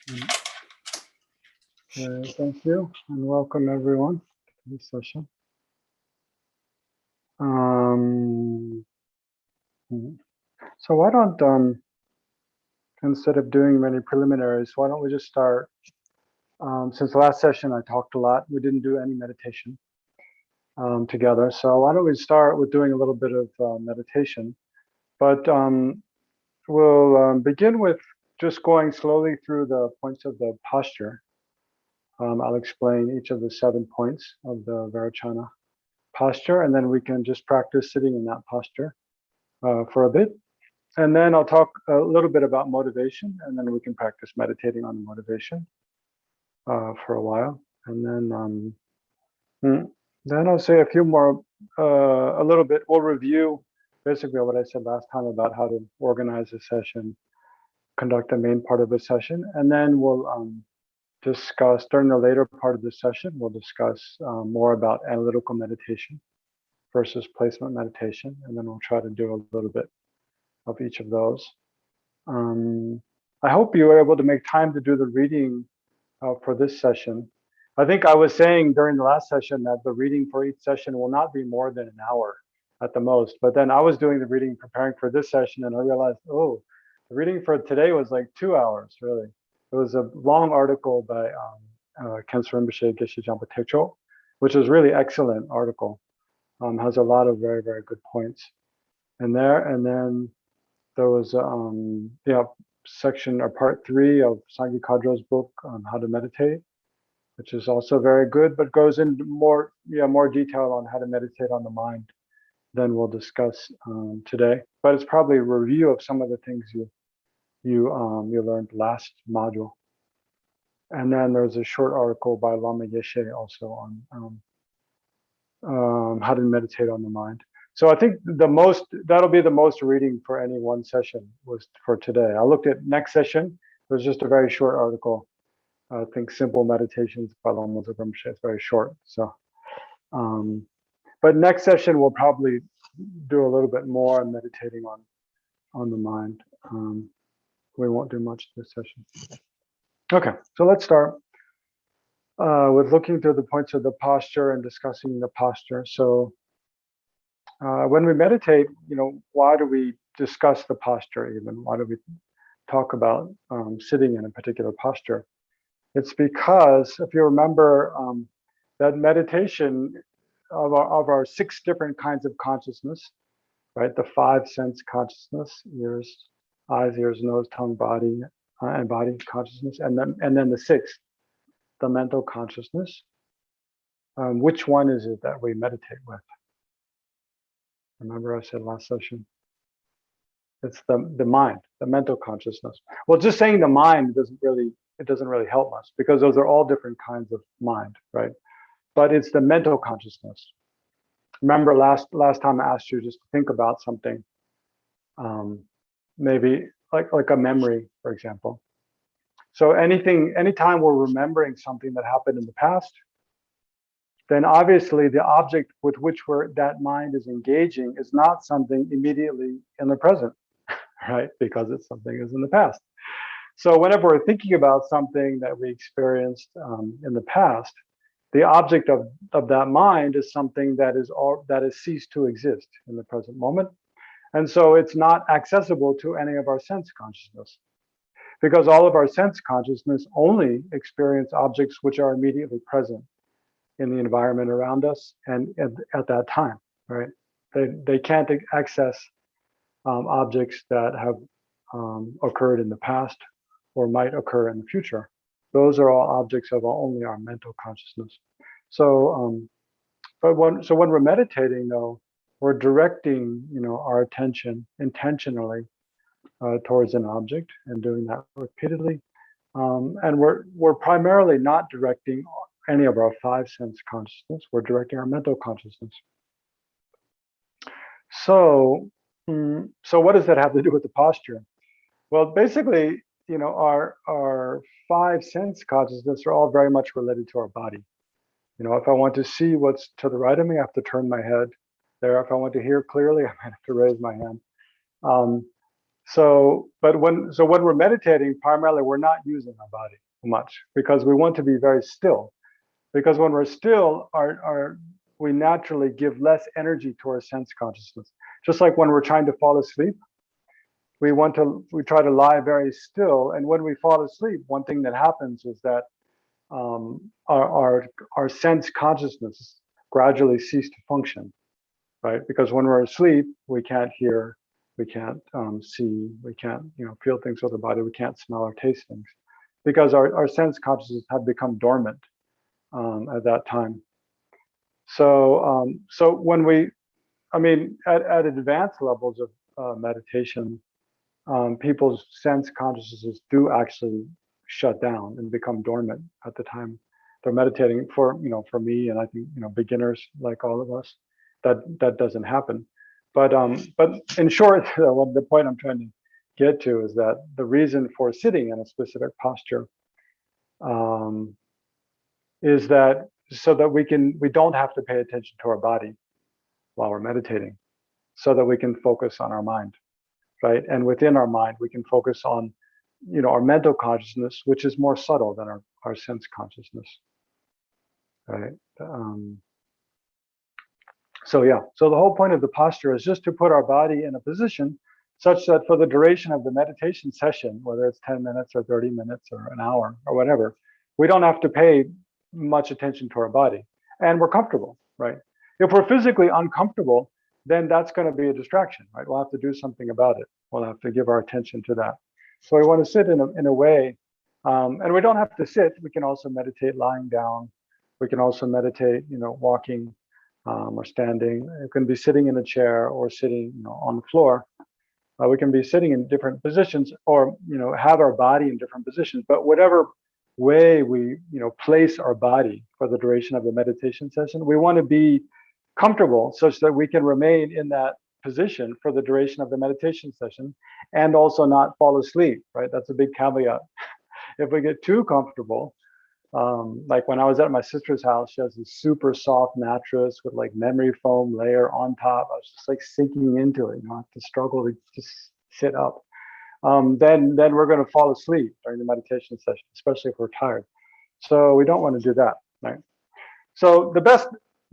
Thank you, and welcome everyone to this session. So why don't, instead of doing many preliminaries, why don't we just start? Since the last session I talked a lot, we didn't do any meditation together. So why don't we start with doing a little bit of meditation? But we'll begin with just going slowly through the points of the posture. I'll explain each of the 7 points of the Vairocana posture, and then we can just practice sitting in that posture for a bit. And then I'll talk a little bit about motivation, and then we can practice meditating on the motivation for a while. And then I'll say a few more, a little bit. We'll review basically what I said last time about how to organize a session, conduct the main part of the session, and then we'll discuss, during the later part of the session, we'll discuss more about analytical meditation versus placement meditation, and then we'll try to do a little bit of each of those. I hope you were able to make time to do the reading for this session. I think I was saying during the last session that the reading for each session will not be more than an hour at the most, but then I was doing the reading preparing for this session, and I realized, oh, the reading for today was like 2 hours, really. It was a long article by Khenso Rinpoche Geshe Jampa Tekcho, which is really excellent article. Has a lot of very, very good points in there. And then there was section or part 3 of Sangye Kadro's book on how to meditate, which is also very good, but goes into more detail on how to meditate on the mind than we'll discuss today. But it's probably a review of some of the things you learned last module. And then there's a short article by Lama Yeshe also on how to meditate on the mind. So I think that'll be the most reading for any one session was for today. I looked at next session. It was just a very short article. I think Simple Meditations by Lama Rinpoche. It's very short. So, but next session we'll probably do a little bit more meditating on the mind. We won't do much this session. Okay, so let's start with looking through the points of the posture and discussing the posture. So when we meditate, why do we discuss the posture even? Why do we talk about sitting in a particular posture? It's because, if you remember, that meditation of our 6 different kinds of consciousness, right? The 5 sense consciousness, ears, eyes, ears, nose, tongue, body, and body consciousness, and then the 6th, the mental consciousness. Which one is it that we meditate with? Remember I said last session? It's the mind, the mental consciousness. Well, just saying the mind doesn't really help us, because those are all different kinds of mind, right? But it's the mental consciousness. Remember last time I asked you just to think about something, maybe like a memory, for example. So anytime we're remembering something that happened in the past, then obviously the object with which that mind is engaging is not something immediately in the present, right? Because it's something is in the past. So whenever we're thinking about something that we experienced in the past, the object of that mind is something that has ceased to exist in the present moment. And so it's not accessible to any of our sense consciousness, because all of our sense consciousness only experience objects which are immediately present in the environment around us and at that time, right? They can't access objects that have occurred in the past or might occur in the future. Those are all objects of only our mental consciousness. So, when we're meditating, though, we're directing, our attention intentionally towards an object and doing that repeatedly. And we're primarily not directing any of our 5 sense consciousness. We're directing our mental consciousness. So what does that have to do with the posture? Well, basically, our 5 sense consciousness are all very much related to our body. If I want to see what's to the right of me, I have to turn my head there. If I want to hear clearly, I have to raise my hand. When we're meditating, primarily we're not using our body much because we want to be very still. Because when we're still, we naturally give less energy to our sense consciousness. Just like when we're trying to fall asleep, we try to lie very still, and when we fall asleep, one thing that happens is that our sense consciousness gradually cease to function, right? Because when we're asleep, we can't hear, we can't see, we can't feel things with the body, we can't smell or taste things, because our sense consciousness have become dormant at that time. So when at advanced levels of meditation, people's sense consciousnesses do actually shut down and become dormant at the time they're meditating. For me, and I think beginners like all of us, that doesn't happen. But in short, the point I'm trying to get to is that the reason for sitting in a specific posture is that so that we don't have to pay attention to our body while we're meditating, so that we can focus on our mind. Right, and within our mind, we can focus on, our mental consciousness, which is more subtle than our sense consciousness. Right. So the whole point of the posture is just to put our body in a position such that for the duration of the meditation session, whether it's 10 minutes or 30 minutes or an hour or whatever, we don't have to pay much attention to our body, and we're comfortable. Right. If we're physically uncomfortable, then that's going to be a distraction, right? We'll have to do something about it. We'll have to give our attention to that. So we want to sit in a way, and we don't have to sit. We can also meditate lying down. We can also meditate, walking or standing. You can be sitting in a chair or sitting, on the floor. We can be sitting in different positions, or have our body in different positions. But whatever way we, place our body for the duration of the meditation session, we want to be comfortable such that we can remain in that position for the duration of the meditation session and also not fall asleep, right? That's a big caveat. If we get too comfortable, like when I was at my sister's house, she has this super soft mattress with like memory foam layer on top. I was just like sinking into it, I have to struggle to just sit up. Then we're going to fall asleep during the meditation session, especially if we're tired. So we don't want to do that, right? So the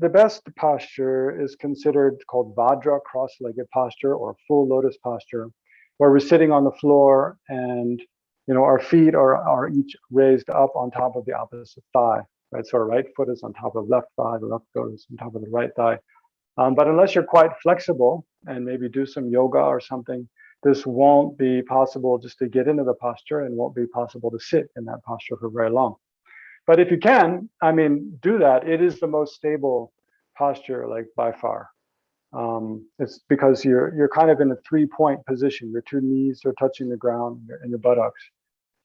best posture is considered called Vajra, cross-legged posture, or full lotus posture, where we're sitting on the floor and our feet are each raised up on top of the opposite thigh, right? So our right foot is on top of left thigh, the left foot is on top of the right thigh. But unless you're quite flexible and maybe do some yoga or something, this won't be possible just to get into the posture, and won't be possible to sit in that posture for very long. But if you can, do that. It is the most stable posture, like by far. It's because you're kind of in a 3-point position. Your two knees are touching the ground and your buttocks.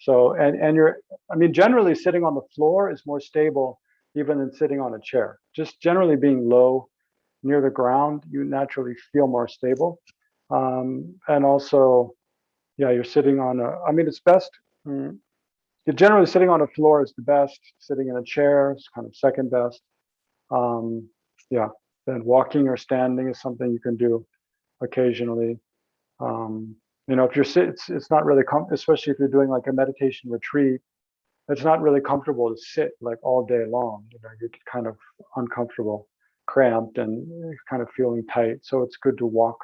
So, and generally sitting on the floor is more stable even than sitting on a chair. Just generally being low near the ground, you naturally feel more stable. And also, you're sitting on it's best. Generally, sitting on a floor is the best. Sitting in a chair is kind of second best. Then walking or standing is something you can do occasionally. If you're it's not really especially if you're doing like a meditation retreat. It's not really comfortable to sit like all day long. You're kind of uncomfortable, cramped, and kind of feeling tight. So it's good to walk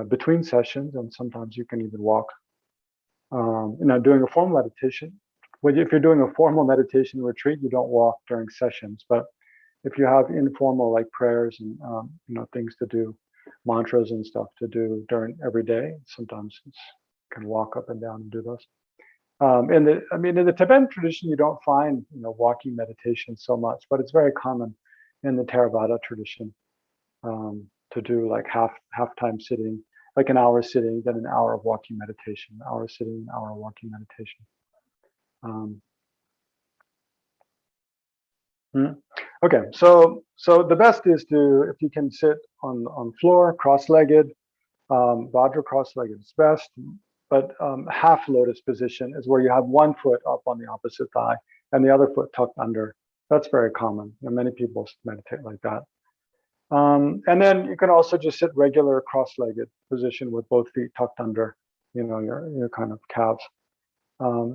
between sessions, and sometimes you can even walk. Doing a formal meditation. If you're doing a formal meditation retreat, you don't walk during sessions. But if you have informal like prayers and things to do, mantras and stuff to do during every day, sometimes you can walk up and down and do those. In the Tibetan tradition, you don't find walking meditation so much, but it's very common in the Theravada tradition to do like half time sitting, like an hour sitting, then an hour of walking meditation, an hour sitting, an hour walking meditation. Okay, so the best is if you can sit on floor, cross-legged. Vajra cross-legged is best, but half lotus position is where you have one foot up on the opposite thigh and the other foot tucked under. That's very common. Many people meditate like that. And then you can also just sit regular cross-legged position with both feet tucked under, your kind of calves.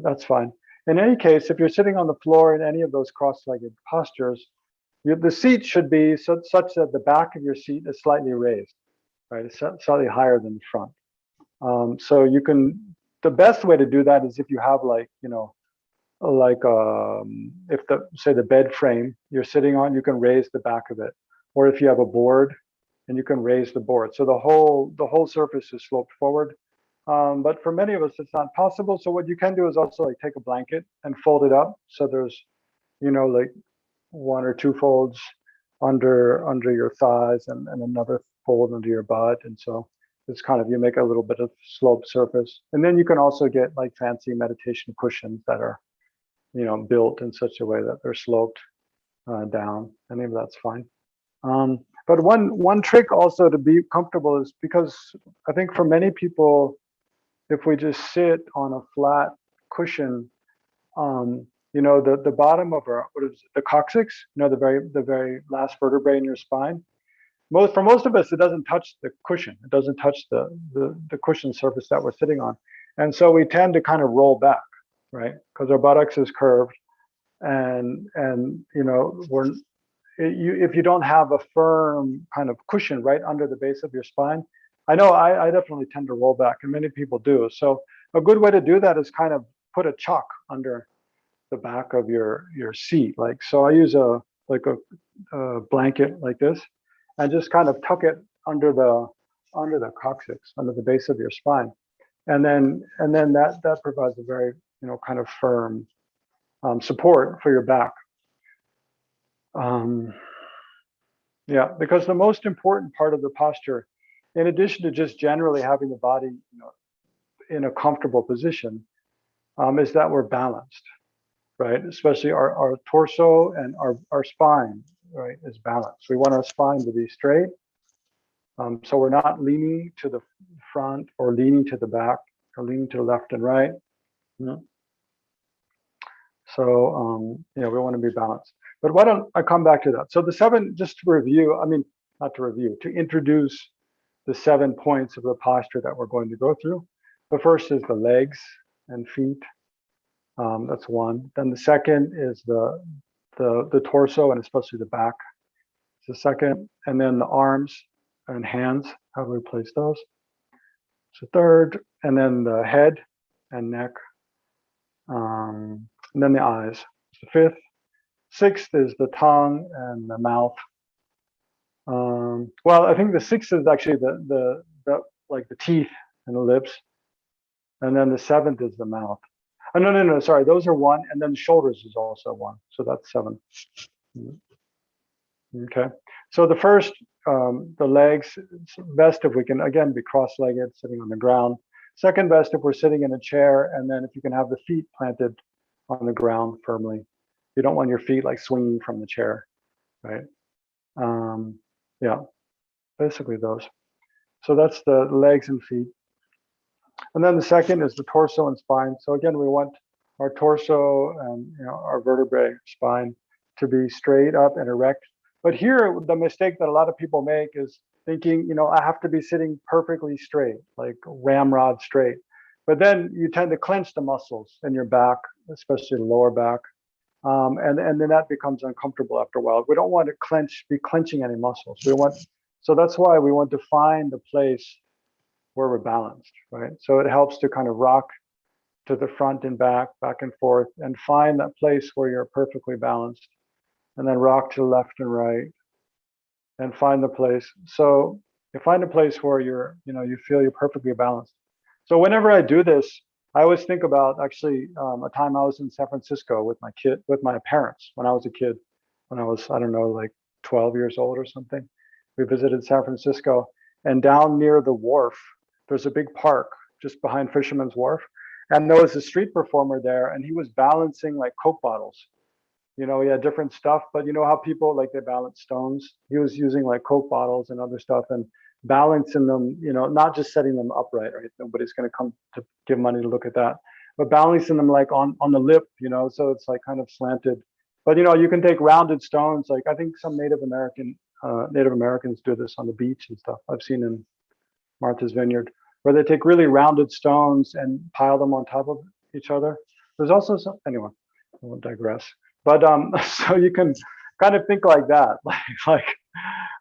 That's fine. In any case, if you're sitting on the floor in any of those cross-legged postures, the seat should be such that the back of your seat is slightly raised, right? It's slightly higher than the front. So the best way to do that is if you have if the bed frame you're sitting on, you can raise the back of it. Or if you have a board, and you can raise the board. So the whole surface is sloped forward. But for many of us, it's not possible. So what you can do is also like take a blanket and fold it up. So there's, like one or two folds under your thighs and another fold under your butt. And so it's kind of, you make a little bit of sloped surface. And then you can also get like fancy meditation cushions that are, built in such a way that they're sloped down. Any of that's fine. But one trick also to be comfortable is, because I think for many people, if we just sit on a flat cushion, the bottom of our, what is it, the coccyx, the very last vertebrae in your spine. For most of us, it doesn't touch the cushion. It doesn't touch the cushion surface that we're sitting on, and so we tend to kind of roll back, right? Because our buttocks is curved, and if you don't have a firm kind of cushion right under the base of your spine, I know I definitely tend to roll back, and many people do. So a good way to do that is kind of put a chalk under the back of your seat. Like, so I use a blanket like this, and just kind of tuck it under the coccyx, under the base of your spine, and then that provides a very kind of firm support for your back. Yeah, because the most important part of the posture, in addition to just generally having the body, in a comfortable position, is that we're balanced, right? Especially our torso and our spine, right, is balanced. We want our spine to be straight, so we're not leaning to the front or leaning to the back or leaning to the left and right. So we want to be balanced. But why don't I come back to that? So the 7, just to review, not to review, to introduce the 7 points of the posture that we're going to go through. The first is the legs and feet. That's one. Then the second is the torso, and especially the back. It's the second. And then the arms and hands, how do we place those? It's the third. And then the head and neck. And then the eyes. It's the fifth. Sixth is the tongue and the mouth. Well, I think the sixth is actually the like the teeth and the lips. And then the 7th is the mouth. Oh, no, sorry. Those are 1. And then the shoulders is also 1. So that's 7. Okay. So the first, the legs, it's best if we can, again, be cross-legged, sitting on the ground. Second best if we're sitting in a chair, and then if you can have the feet planted on the ground firmly. You don't want your feet like swinging from the chair, right? Yeah, basically those. So that's the legs and feet. And then the second is the torso and spine. So again, we want our torso and our vertebrae, spine, to be straight up and erect. But here, the mistake that a lot of people make is thinking, I have to be sitting perfectly straight, like ramrod straight. But then you tend to clench the muscles in your back, especially the lower back. And then that becomes uncomfortable after a while. We don't want to be clenching any muscles. So that's why we want to find the place where we're balanced, right? So it helps to kind of rock to the front and back and forth, and find that place where you're perfectly balanced, and then rock to the left and right, and find the place. So you find a place where you feel you're perfectly balanced. So whenever I do this, I always think about actually a time I was in San Francisco with my parents when I was a kid, when I was, I don't know, like 12 years old or something. We visited San Francisco, and down near the wharf, there's a big park just behind Fisherman's Wharf. And there was a street performer there, and he was balancing like Coke bottles. He had different stuff, but you know how people like they balance stones? He was using like Coke bottles and other stuff and balancing them, not just setting them upright, right? Nobody's going to come to give money to look at that, but balancing them like on the lip, so it's like kind of slanted. But you can take rounded stones, like I think some Native American Native Americans do this on the beach and stuff. I've seen in Martha's Vineyard, where they take really rounded stones and pile them on top of each other. There's also some, anyway, I won't digress. But so you can kind of think like that,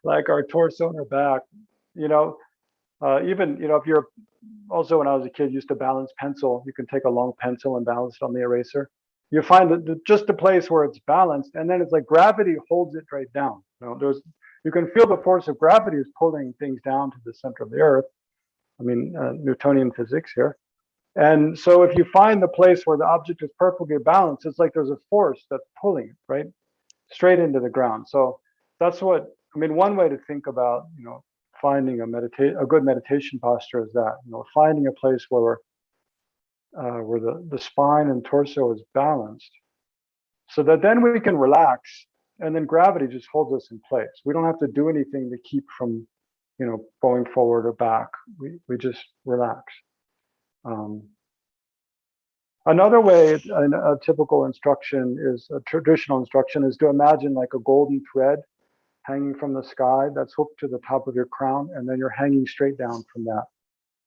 like our torso and our back, you know, even, you know, if you're also, when I was a kid, used to balance pencil, you can take a long pencil and balance it on the eraser. You find that just the place where it's balanced, and then it's like gravity holds it right down. You know, you can feel the force of gravity is pulling things down to the center of the earth. I mean, Newtonian physics here. And so if you find the place where the object is perfectly balanced, it's like there's a force that's pulling it, right? Straight into the ground. So that's what, I mean, one way to think about, you know, finding a good meditation posture is that, you know, finding a place where the spine and torso is balanced, so that then we can relax, and then gravity just holds us in place. We don't have to do anything to keep from, you know, going forward or back. We just relax. Another way, a typical instruction is, a traditional instruction is to imagine like a golden thread hanging from the sky that's hooked to the top of your crown, and then you're hanging straight down from that.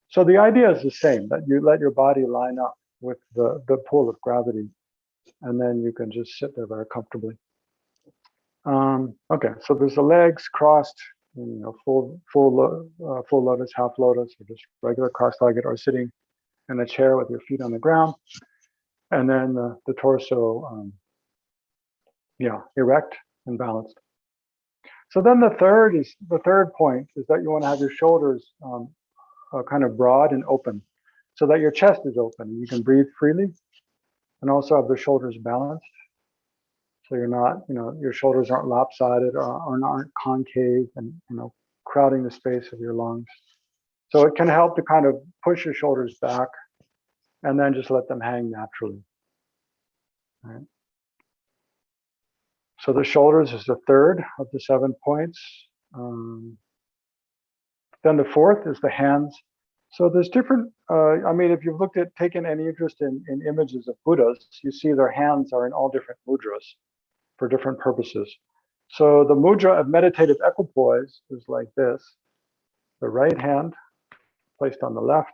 So the idea is the same, that you let your body line up with the pull of gravity, and then you can just sit there very comfortably. Okay, so there's the legs crossed, you know, full lotus, half lotus, or just regular cross-legged, or sitting in a chair with your feet on the ground, and then the torso, erect and balanced. So then the third point is that you want to have your shoulders kind of broad and open, so that your chest is open and you can breathe freely, and also have the shoulders balanced. So you're not, you know, your shoulders aren't lopsided or aren't concave and, you know, crowding the space of your lungs. So it can help to kind of push your shoulders back and then just let them hang naturally. Right? So the shoulders is the third of the 7 points. Then the fourth is the hands. So there's different, I mean, if you've taken any interest in images of Buddhas, you see their hands are in all different mudras for different purposes. So the mudra of meditative equipoise is like this: the right hand placed on the left,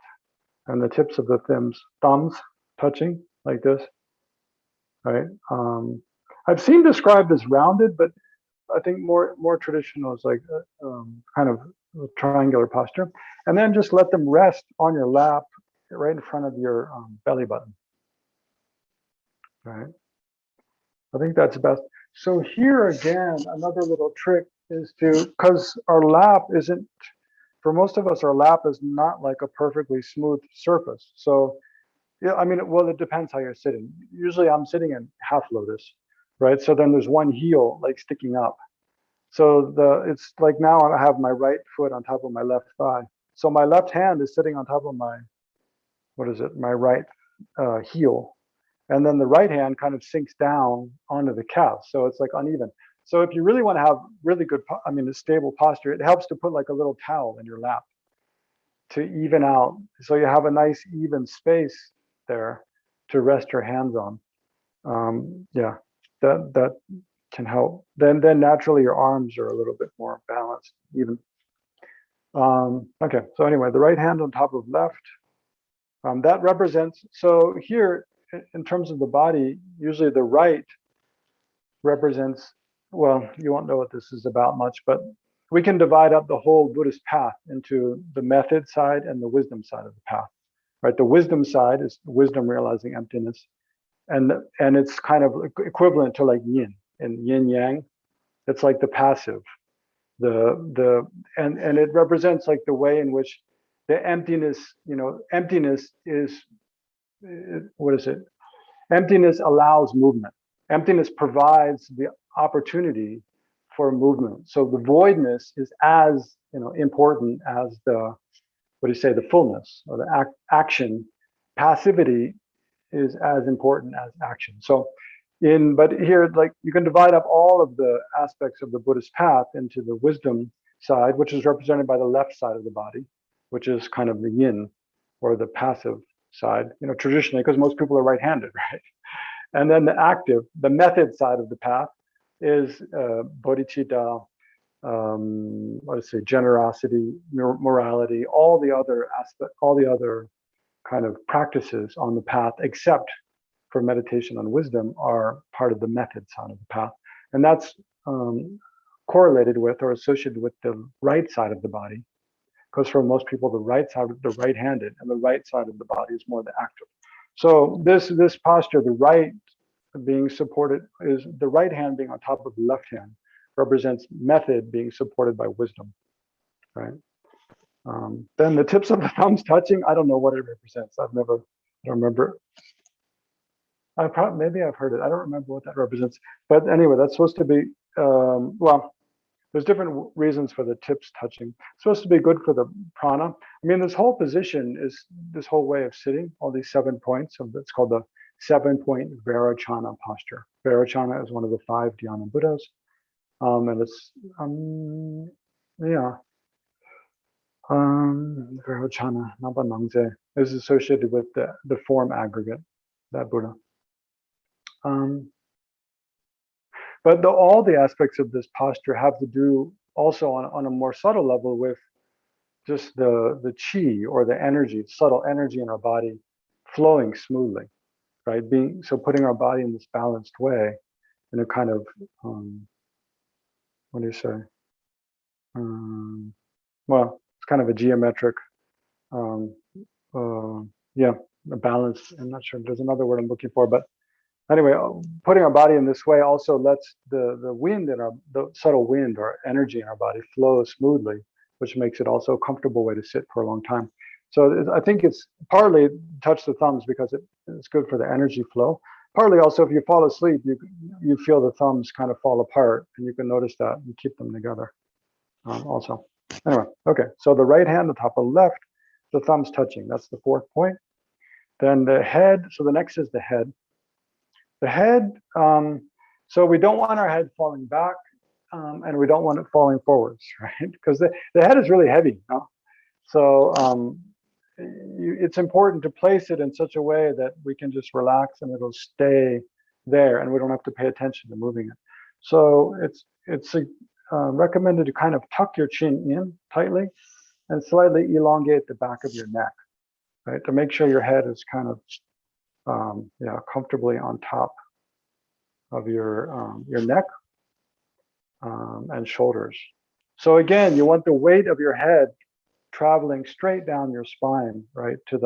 and the tips of the thumbs touching like this, right? I've seen described as rounded, but I think more traditional is like kind of a triangular posture. And then just let them rest on your lap right in front of your belly button, right? I think that's best. So here again, another little trick is because our lap isn't, for most of us, our lap is not like a perfectly smooth surface. So, yeah, I mean, well, it depends how you're sitting. Usually I'm sitting in half lotus, right? So then there's one heel like sticking up. So it's like now I have my right foot on top of my left thigh. So my left hand is sitting on top of my right heel. And then the right hand kind of sinks down onto the calf. So it's like uneven. So if you really want to have really good, a stable posture, it helps to put like a little towel in your lap to even out. So you have a nice even space there to rest your hands on. That can help. Then naturally your arms are a little bit more balanced, even. Okay, so anyway, the right hand on top of left. That represents, so here, in terms of the body, usually the right represents, well, you won't know what this is about much, but we can divide up the whole Buddhist path into the method side and the wisdom side of the path, right? The wisdom side is wisdom realizing emptiness. And it's kind of equivalent to like yin and yin yang. It's like the passive, and it represents like the way in which the emptiness, emptiness is, what is it? Emptiness allows movement. Emptiness provides the opportunity for movement. So the voidness is as important as the fullness or the action. Passivity is as important as action. So but here, like, you can divide up all of the aspects of the Buddhist path into the wisdom side, which is represented by the left side of the body, which is kind of the yin or the passive side, traditionally, because most people are right-handed, right? And then the active, the method side of the path is bodhicitta, let's say generosity, morality, all the other aspect, all the other kind of practices on the path, except for meditation on wisdom, are part of the method side of the path, and that's correlated with or associated with the right side of the body, because for most people, the right side, the right-handed, and the right side of the body is more the active. So this posture, the right being supported, is the right hand being on top of the left hand, represents method being supported by wisdom, right? Then the tips of the thumbs touching, I don't know what it represents. I don't remember. Maybe I've heard it. I don't remember what that represents. But anyway, that's supposed to be, well, there's different reasons for the tips touching. It's supposed to be good for the prana. I mean, this whole position is, this whole way of sitting, all these 7 points, it's called the 7-point Vairocana posture. Vairocana is one of the 5 dhyana Buddhas. And it's, Vairocana, Nabanangze, is associated with the form aggregate, that Buddha. But all the aspects of this posture have to do also on a more subtle level with just the chi, or the energy, subtle energy in our body flowing smoothly, right? Putting our body in this balanced way, in a kind of, what do you say? Well, it's kind of a geometric, a balance. I'm not sure, there's another word I'm looking for, but anyway, putting our body in this way also lets the wind in the subtle wind or energy in our body flow smoothly, which makes it also a comfortable way to sit for a long time. So I think it's partly touch the thumbs because it's good for the energy flow. Partly also, if you fall asleep, you feel the thumbs kind of fall apart, and you can notice that and keep them together also. Anyway, okay, so the right hand on top of the left, the thumbs touching, that's the 4th point. Then the head, so the next is the head. The head, so we don't want our head falling back, and we don't want it falling forwards, right? Because the head is really heavy, you know? So it's important to place it in such a way that we can just relax and it'll stay there, and we don't have to pay attention to moving it. So it's recommended to kind of tuck your chin in tightly and slightly elongate the back of your neck, right? To make sure your head is kind of comfortably on top of your neck and shoulders. So again, you want the weight of your head traveling straight down your spine, right, to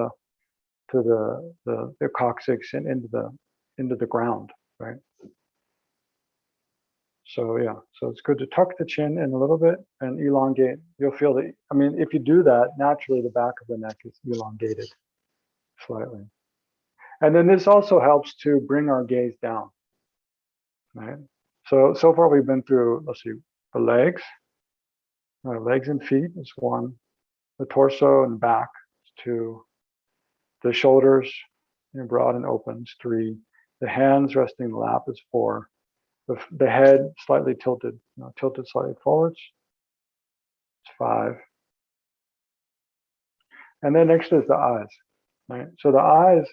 the coccyx and into the ground, right? So so it's good to tuck the chin in a little bit and elongate. You'll feel that. I mean, if you do that, naturally the back of the neck is elongated slightly. And then this also helps to bring our gaze down, right? So far we've been through, let's see, the legs and feet is 1, the torso and back is 2, the shoulders broad and open is 3, the hands resting in the lap is 4, the head slightly tilted, tilted slightly forwards, it's 5. And then next is the eyes, right? So the eyes,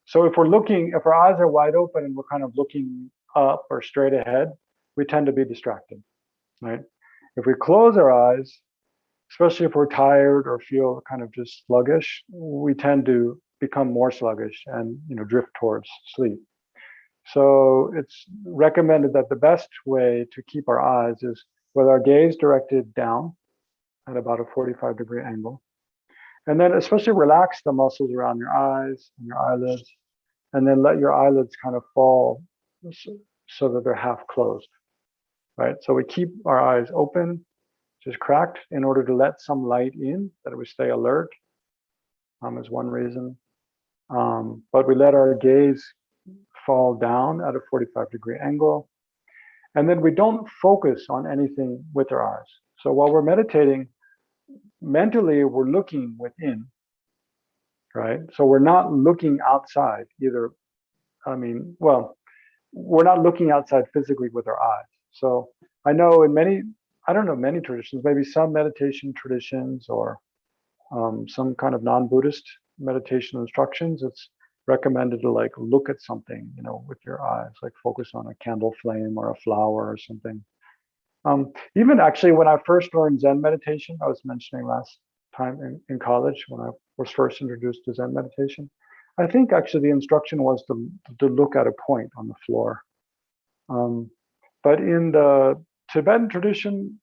so if our eyes are wide open and we're kind of looking up or straight ahead, we tend to be distracted, right? If we close our eyes, especially if we're tired or feel kind of just sluggish, we tend to become more sluggish and drift towards sleep. So it's recommended that the best way to keep our eyes is with our gaze directed down at about a 45-degree angle. And then especially relax the muscles around your eyes and your eyelids, and then let your eyelids kind of fall so that they're half closed, right? So we keep our eyes open, just cracked, in order to let some light in, that we stay alert, is one reason. But we let our gaze fall down at a 45-degree angle. And then we don't focus on anything with our eyes. So while we're meditating, mentally we're looking within, right? So we're not looking outside either. We're not looking outside physically with our eyes. So I know in many traditions, maybe some meditation traditions or some kind of non-Buddhist meditation instructions, recommended to like look at something, with your eyes, like focus on a candle flame or a flower or something. Even actually, when I first learned Zen meditation, I was mentioning last time in college when I was first introduced to Zen meditation, I think actually the instruction was to look at a point on the floor. But in the Tibetan tradition,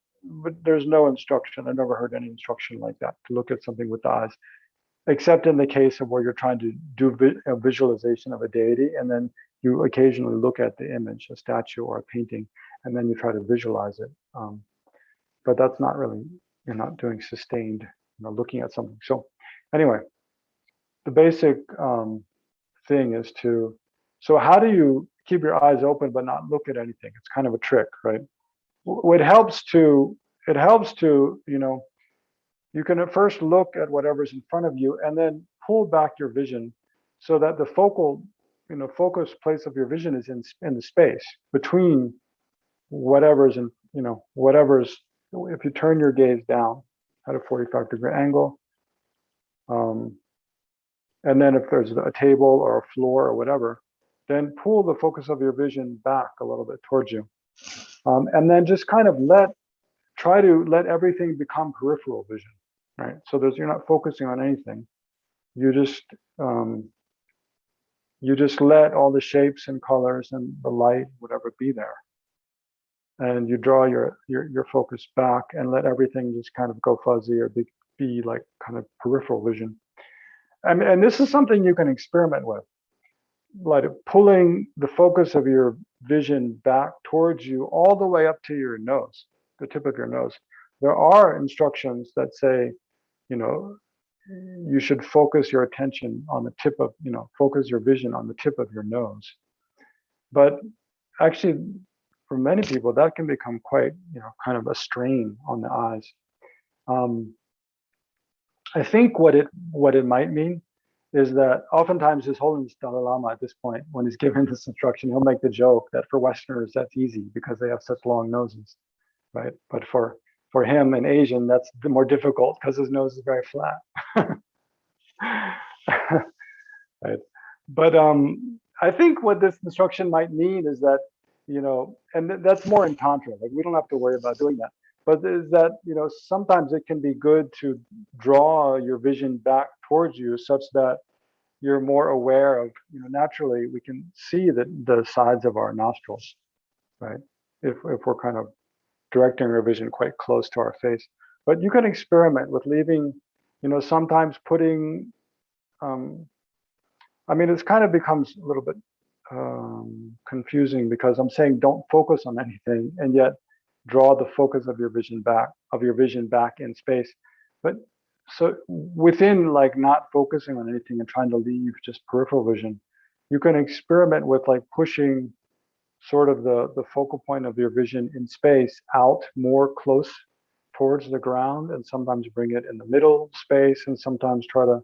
there's no instruction. I never heard any instruction like that, to look at something with the eyes, except in the case of where you're trying to do a visualization of a deity, and then you occasionally look at the image, a statue or a painting, and then you try to visualize it. But that's not really, you're not doing sustained, looking at something. So anyway, the basic thing is so how do you keep your eyes open but not look at anything? It's kind of a trick, right? It helps to, you can at first look at whatever's in front of you and then pull back your vision so that the focus place of your vision is in the space between whatever's in, if you turn your gaze down at a 45-degree angle, and then if there's a table or a floor or whatever, then pull the focus of your vision back a little bit towards you. And then just kind of try to let everything become peripheral vision, right? So you're not focusing on anything. You just let all the shapes and colors and the light, whatever, be there. And you draw your focus back and let everything just kind of go fuzzy or be like kind of peripheral vision. And this is something you can experiment with, like pulling the focus of your vision back towards you all the way up to your nose, the tip of your nose. There are instructions that say, you should focus your attention on the tip of, focus your vision on the tip of your nose. But actually, for many people, that can become quite, kind of a strain on the eyes. I think what it might mean is that oftentimes His Holiness Dalai Lama at this point, when he's given this instruction, he'll make the joke that for Westerners, that's easy because they have such long noses, right? But for him, an Asian, that's more difficult because his nose is very flat. Right? But I think what this instruction might mean is that, and that's more in Tantra, like we don't have to worry about doing that. But is that, sometimes it can be good to draw your vision back towards you such that you're more aware of, naturally we can see the sides of our nostrils, right? If we're kind of directing our vision quite close to our face. But you can experiment with leaving, sometimes putting, it's kind of becomes a little bit confusing because I'm saying don't focus on anything and yet draw the focus of your vision back in space. But so within like not focusing on anything and trying to leave just peripheral vision, you can experiment with like pushing sort of the focal point of your vision in space out more close towards the ground, and sometimes bring it in the middle space, and sometimes try to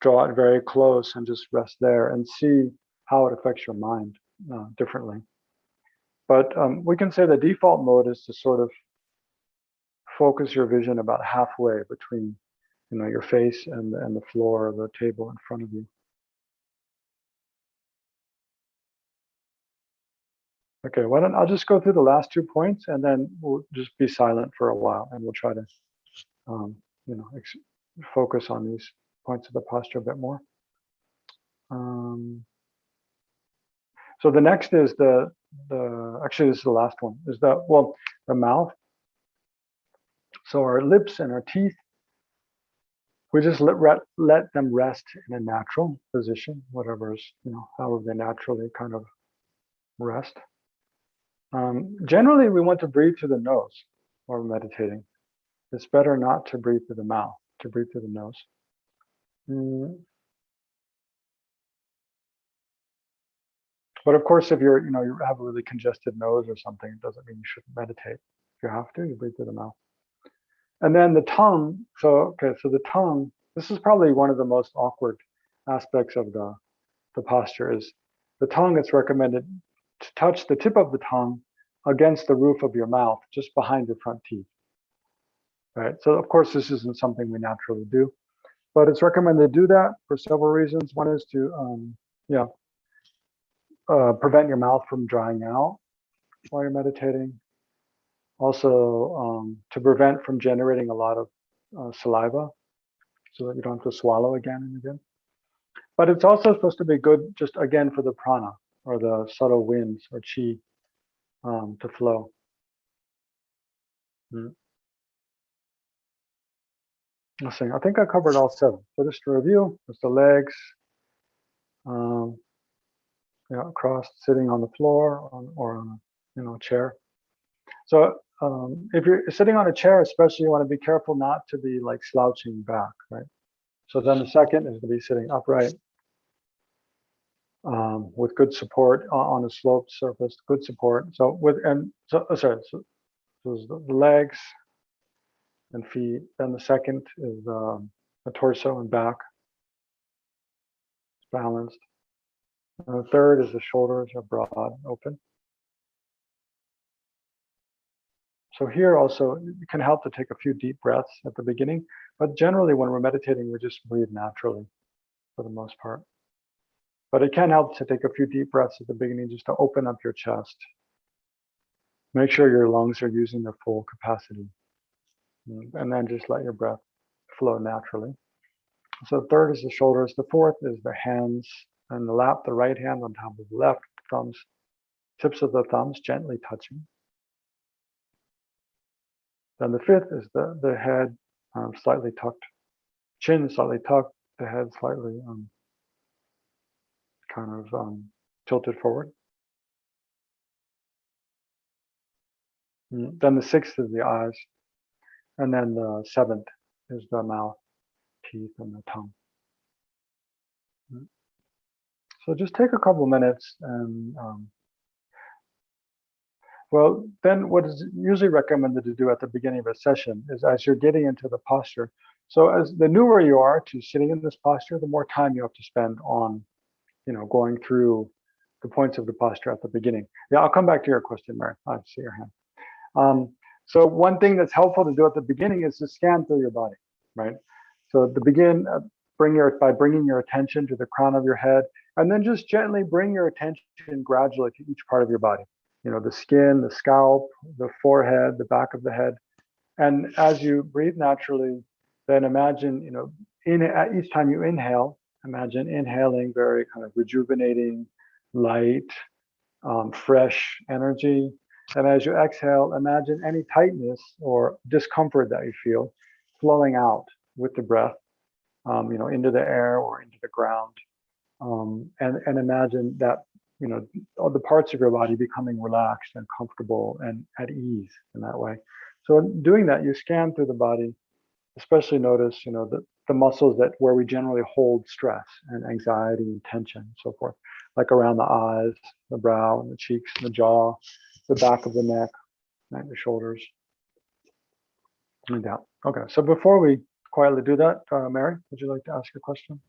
draw it very close and just rest there and see how it affects your mind differently. But we can say the default mode is to sort of focus your vision about halfway between, your face and the floor or the table in front of you. Okay, I'll just go through the last 2 points and then we'll just be silent for a while and we'll try to, focus on these points of the posture a bit more. So the next is actually this is the last one, is the mouth. So our lips and our teeth, we just let them rest in a natural position, whatever's, however they naturally kind of rest. Generally, we want to breathe through the nose while we're meditating. It's better not to breathe through the mouth, to breathe through the nose. But of course, if you have a really congested nose or something, it doesn't mean you shouldn't meditate. If you have to, you breathe through the mouth. And then the tongue. So the tongue, this is probably one of the most awkward aspects of the posture is the tongue. It's recommended to touch the tip of the tongue against the roof of your mouth, just behind your front teeth. Right. So of course, this isn't something we naturally do, but it's recommended to do that for several reasons. One is to yeah, prevent your mouth from drying out while you're meditating. Also, to prevent from generating a lot of saliva, so that you don't have to swallow again and again. But it's also supposed to be good, just again, for the prana or the subtle winds or chi to flow. Mm. Let's see. I think I covered all 7. So just to review, it's the legs, um, crossed, sitting on the floor or on a chair. So if you're sitting on a chair, especially, you want to be careful not to be like slouching back, right? So then the second is to be sitting upright with good support on a sloped surface, good support. So the legs and feet. Then the second is the torso and back, it's balanced. And the third is the shoulders are broad, open. So here also, it can help to take a few deep breaths at the beginning, but generally when we're meditating, we just breathe naturally for the most part. But it can help to take a few deep breaths at the beginning just to open up your chest. Make sure your lungs are using their full capacity. And then just let your breath flow naturally. So the third is the shoulders. The fourth is the hands and the lap, the right hand on top of the left, thumbs, tips of the thumbs gently touching. Then the fifth is the head slightly tucked, chin slightly tucked, the head slightly tilted forward. Then the sixth is the eyes. And then the seventh is the mouth, teeth, and the tongue. So just take a couple minutes and then what is usually recommended to do at the beginning of a session is as you're getting into the posture. So as the newer you are to sitting in this posture, the more time you have to spend on, going through the points of the posture at the beginning. Yeah, I'll come back to your question, Mary. I see your hand. So one thing that's helpful to do at the beginning is to scan through your body, right? So at the begin, by bringing your attention to the crown of your head, and then just gently bring your attention gradually to each part of your body. The skin, the scalp, the forehead, the back of the head. And as you breathe naturally, then imagine, each time you inhale, imagine inhaling very kind of rejuvenating, light, fresh energy. And as you exhale, imagine any tightness or discomfort that you feel flowing out with the breath, into the air or into the ground. And imagine that, all the parts of your body becoming relaxed and comfortable and at ease in that way. So in doing that, you scan through the body, especially notice, the muscles where we generally hold stress and anxiety and tension and so forth, like around the eyes, the brow, and the cheeks, and the jaw, the back of the neck, and the shoulders. And down. Okay, so before we quietly do that, Mary, would you like to ask a question?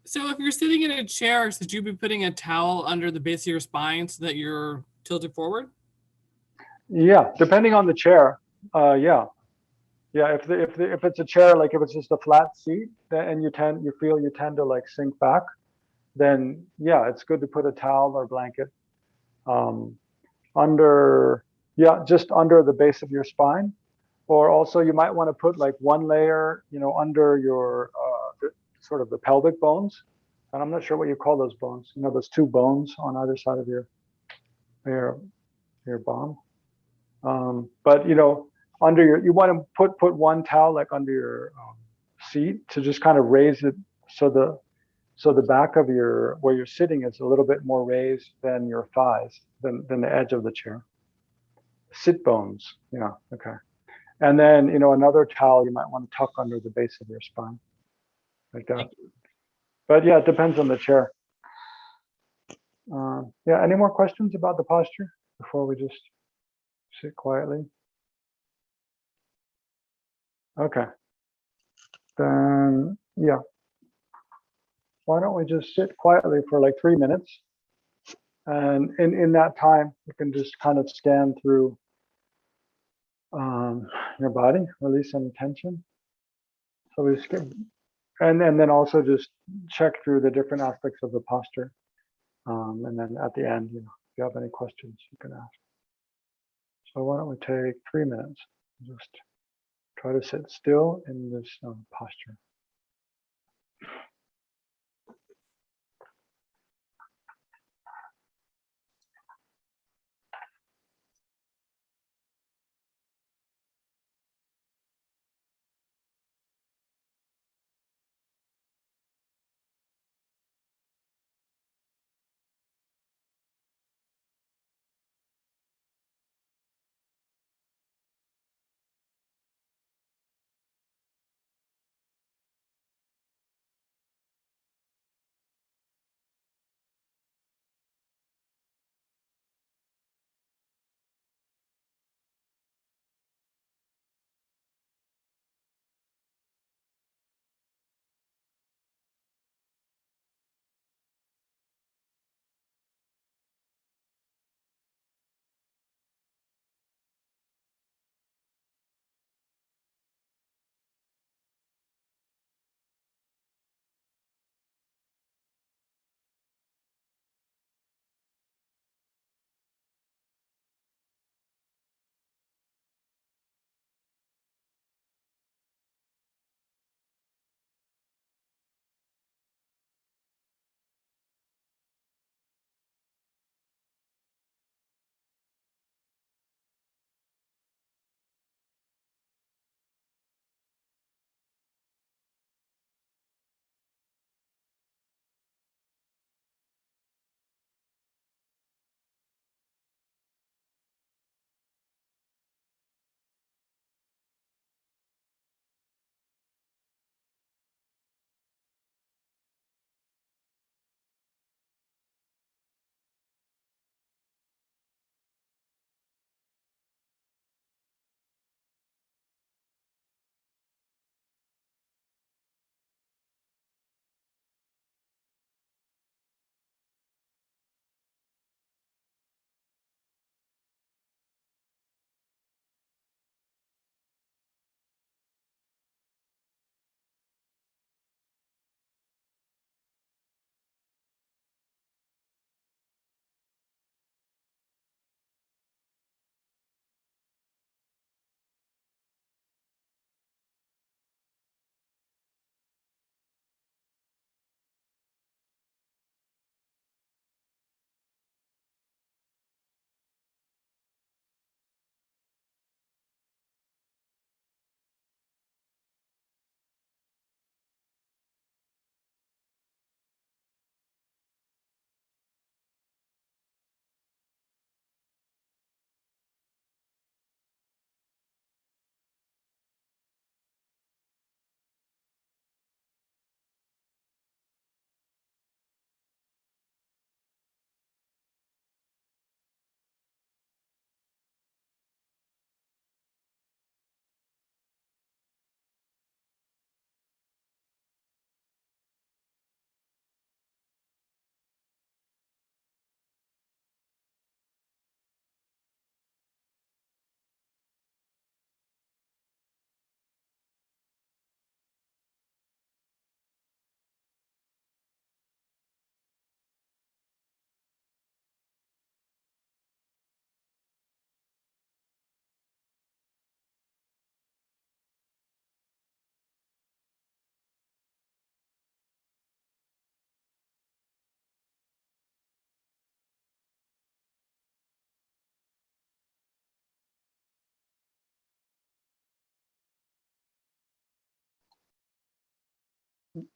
So if you're sitting in a chair, should you be putting a towel under the base of your spine so that you're tilted forward? Yeah, depending on the chair. Yeah. If it's a chair, like if it's just a flat seat, and you tend to like sink back, then yeah, it's good to put a towel or blanket just under the base of your spine. Or also you might want to put like one layer, under your sort of the pelvic bones. And I'm not sure what you call those bones. Those two bones on either side of your bum. But under you want to put one towel like under your seat to just kind of raise it so the back of where you're sitting is a little bit more raised than your thighs, than the edge of the chair. Sit bones. Yeah. Okay. And then another towel you might want to tuck under the base of your spine, like that. But yeah, it depends on the chair. Yeah. Any more questions about the posture before we just sit quietly? Okay. Then yeah. Why don't we just sit quietly for like 3 minutes? And in that time, you can just kind of scan through your body, release any tension. So we skip, and then also just check through the different aspects of the posture. And then at the end, if you have any questions, you can ask. So why don't we take 3 minutes? Just try to sit still in this posture.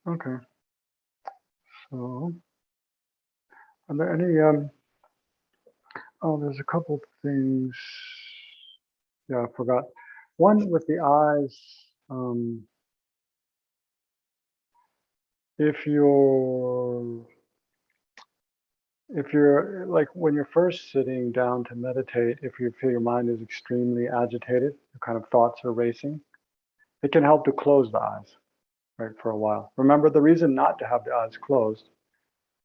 Okay. So, are there any? Oh, there's a couple things. Yeah, I forgot. One with the eyes. If you're like when you're first sitting down to meditate, if you feel your mind is extremely agitated, your kind of thoughts are racing, it can help to close the eyes, right, for a while. Remember, the reason not to have the eyes closed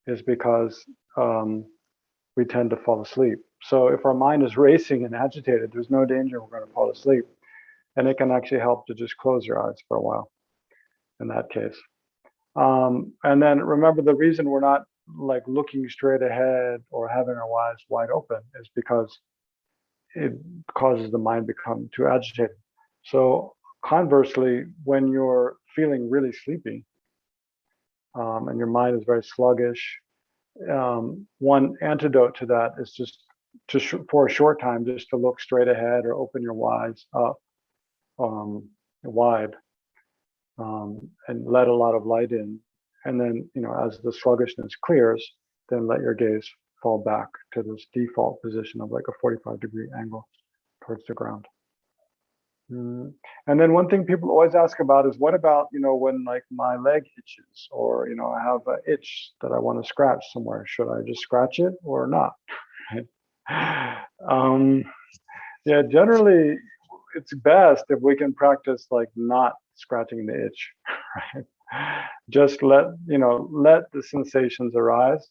is because we tend to fall asleep. So if our mind is racing and agitated, there's no danger we're going to fall asleep. And it can actually help to just close your eyes for a while in that case. And then remember, the reason we're not like looking straight ahead or having our eyes wide open is because it causes the mind become too agitated. So conversely, when you're feeling really sleepy, and your mind is very sluggish, one antidote to that is just for a short time, just to look straight ahead or open your eyes up wide, and let a lot of light in. And then, as the sluggishness clears, then let your gaze fall back to this default position of like a 45-degree angle towards the ground. And then one thing people always ask about is, what about, when like my leg itches, or, I have an itch that I want to scratch somewhere. Should I just scratch it or not? Yeah, generally it's best if we can practice like not scratching the itch, right? Just let the sensations arise,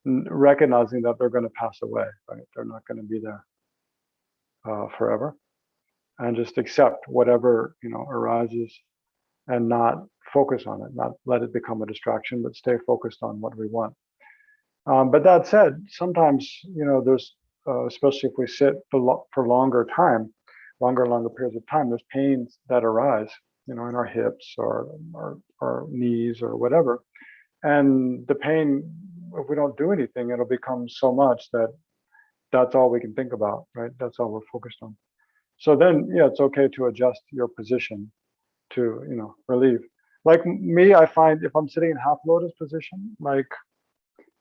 recognizing that they're going to pass away, right? They're not going to be there forever. And just accept whatever arises, and not focus on it, not let it become a distraction, but stay focused on what we want. But that said, sometimes there's especially if we sit for longer periods of time, there's pains that arise, in our hips or our knees or whatever. And the pain, if we don't do anything, it'll become so much that that's all we can think about, right? That's all we're focused on. So then, yeah, it's okay to adjust your position to, relieve. Like me, I find if I'm sitting in half lotus position, like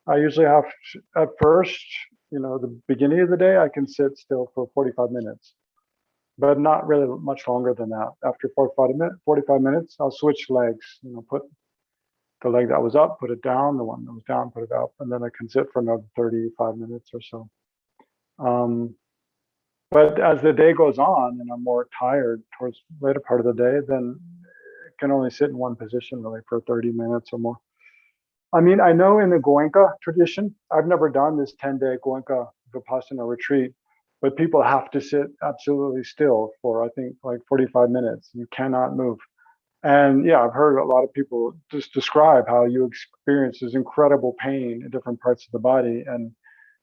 I usually have, at first, the beginning of the day, I can sit still for 45 minutes, but not really much longer than that. After 45 minutes, I'll switch legs, put the leg that was up, put it down, the one that was down, put it up, and then I can sit for another 35 minutes or so. But as the day goes on and I'm more tired towards the later part of the day, then I can only sit in one position really for 30 minutes or more. I mean, I know in the Goenka tradition, I've never done this 10-day Goenka Vipassana retreat, but people have to sit absolutely still for, I think, like 45 minutes. You cannot move. And yeah, I've heard a lot of people just describe how you experience this incredible pain in different parts of the body, and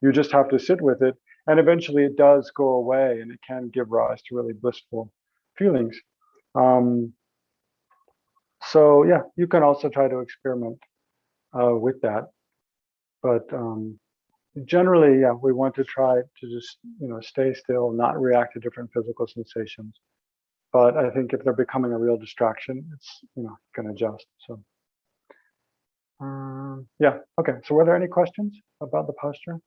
you just have to sit with it. And eventually it does go away, and it can give rise to really blissful feelings. So yeah, you can also try to experiment with that. But generally, yeah, we want to try to just, stay still, not react to different physical sensations. But I think if they're becoming a real distraction, it's, you can adjust. So yeah, okay. So were there any questions about the posture?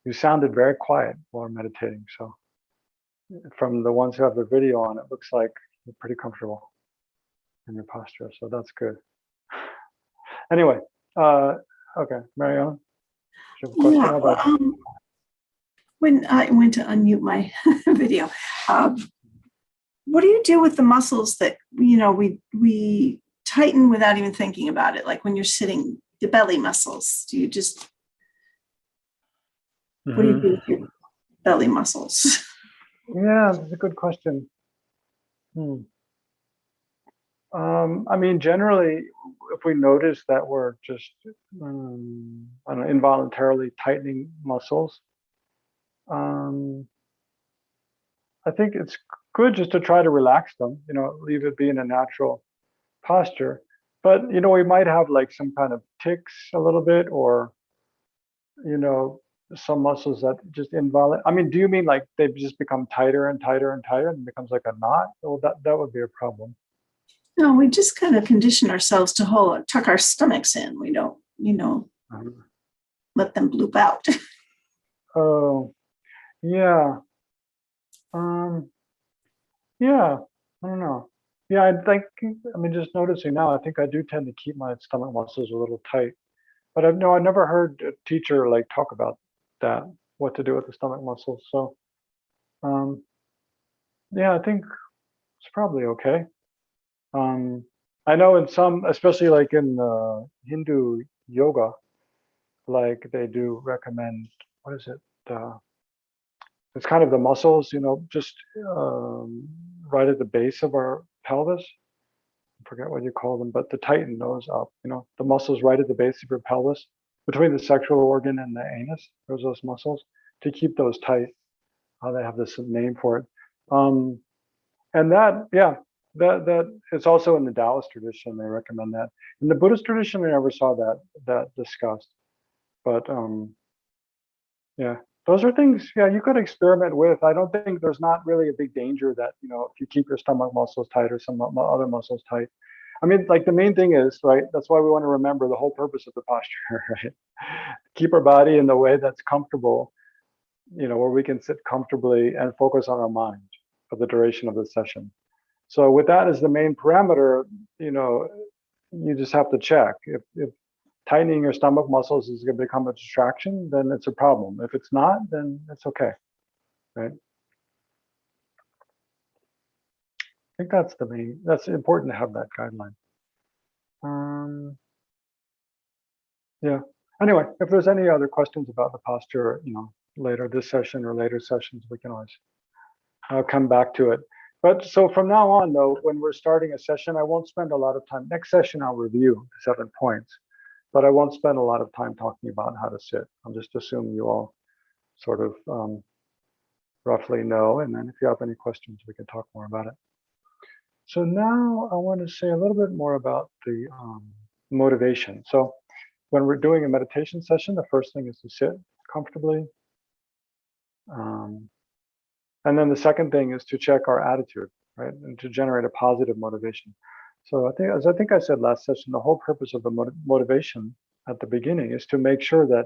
You sounded very quiet while meditating. So from the ones who have the video on, it looks like you're pretty comfortable in your posture. So that's good. Anyway, okay, Mariana, do you have a question? Yeah, About when I went to unmute my video, what do you do with the muscles that we tighten without even thinking about it? Like when you're sitting, the belly muscles. Do you just what do you do with your belly muscles? Yeah, that's a good question. I mean, generally, if we notice that we're just I don't know, involuntarily tightening muscles, I think it's good just to try to relax them, leave it be in a natural posture. But, we might have like some kind of tics a little bit, or, some muscles that just I mean, do you mean like they've just become tighter and tighter and tighter and it becomes like a knot? Well, that would be a problem. No, we just kind of condition ourselves to tuck our stomachs in. We don't, let them bloop out. Oh, yeah. Yeah, I don't know. Yeah, I mean, just noticing now, I think I do tend to keep my stomach muscles a little tight. But I've never heard a teacher like talk about that, what to do with the stomach muscles. So, yeah, I think it's probably okay. I know in some, especially like in Hindu yoga, like they do recommend, what is it? It's kind of the muscles, just right at the base of our pelvis. I forget what you call them, but to tighten those up. The muscles right at the base of your pelvis, between the sexual organ and the anus. There's those muscles to keep those tight. They have this name for it. And that, yeah, that it's also in the Taoist tradition. They recommend that. In the Buddhist tradition, I never saw that discussed. But yeah, those are things, yeah, you could experiment with. I don't think there's not really a big danger that, if you keep your stomach muscles tight or some other muscles tight. I mean, like the main thing is, right, that's why we want to remember the whole purpose of the posture, right? Keep our body in the way that's comfortable, where we can sit comfortably and focus on our mind for the duration of the session. So with that as the main parameter, you just have to check. If tightening your stomach muscles is going to become a distraction, then it's a problem. If it's not, then it's okay, right? I think that's important to have that guideline. Yeah. Anyway, if there's any other questions about the posture, later this session or later sessions, we can always come back to it. But so from now on, though, when we're starting a session, I won't spend a lot of time. Next session, I'll review the 7 points, but I won't spend a lot of time talking about how to sit. I'll just assume you all sort of roughly know. And then if you have any questions, we can talk more about it. So now I want to say a little bit more about the motivation. So when we're doing a meditation session, the first thing is to sit comfortably. And then the second thing is to check our attitude, right? And to generate a positive motivation. So as I think I said last session, the whole purpose of the motivation at the beginning is to make sure that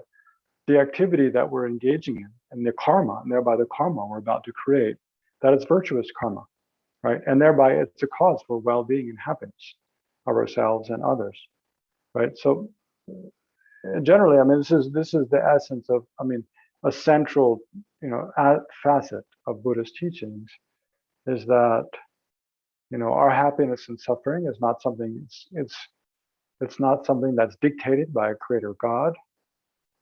the activity that we're engaging in and the karma, and thereby the karma we're about to create, that it's virtuous karma, right? And thereby it's a cause for well-being and happiness of ourselves and others, right? So generally, I mean, this is the essence of, a central, facet of Buddhist teachings is that, our happiness and suffering is not something, it's not something that's dictated by a creator God.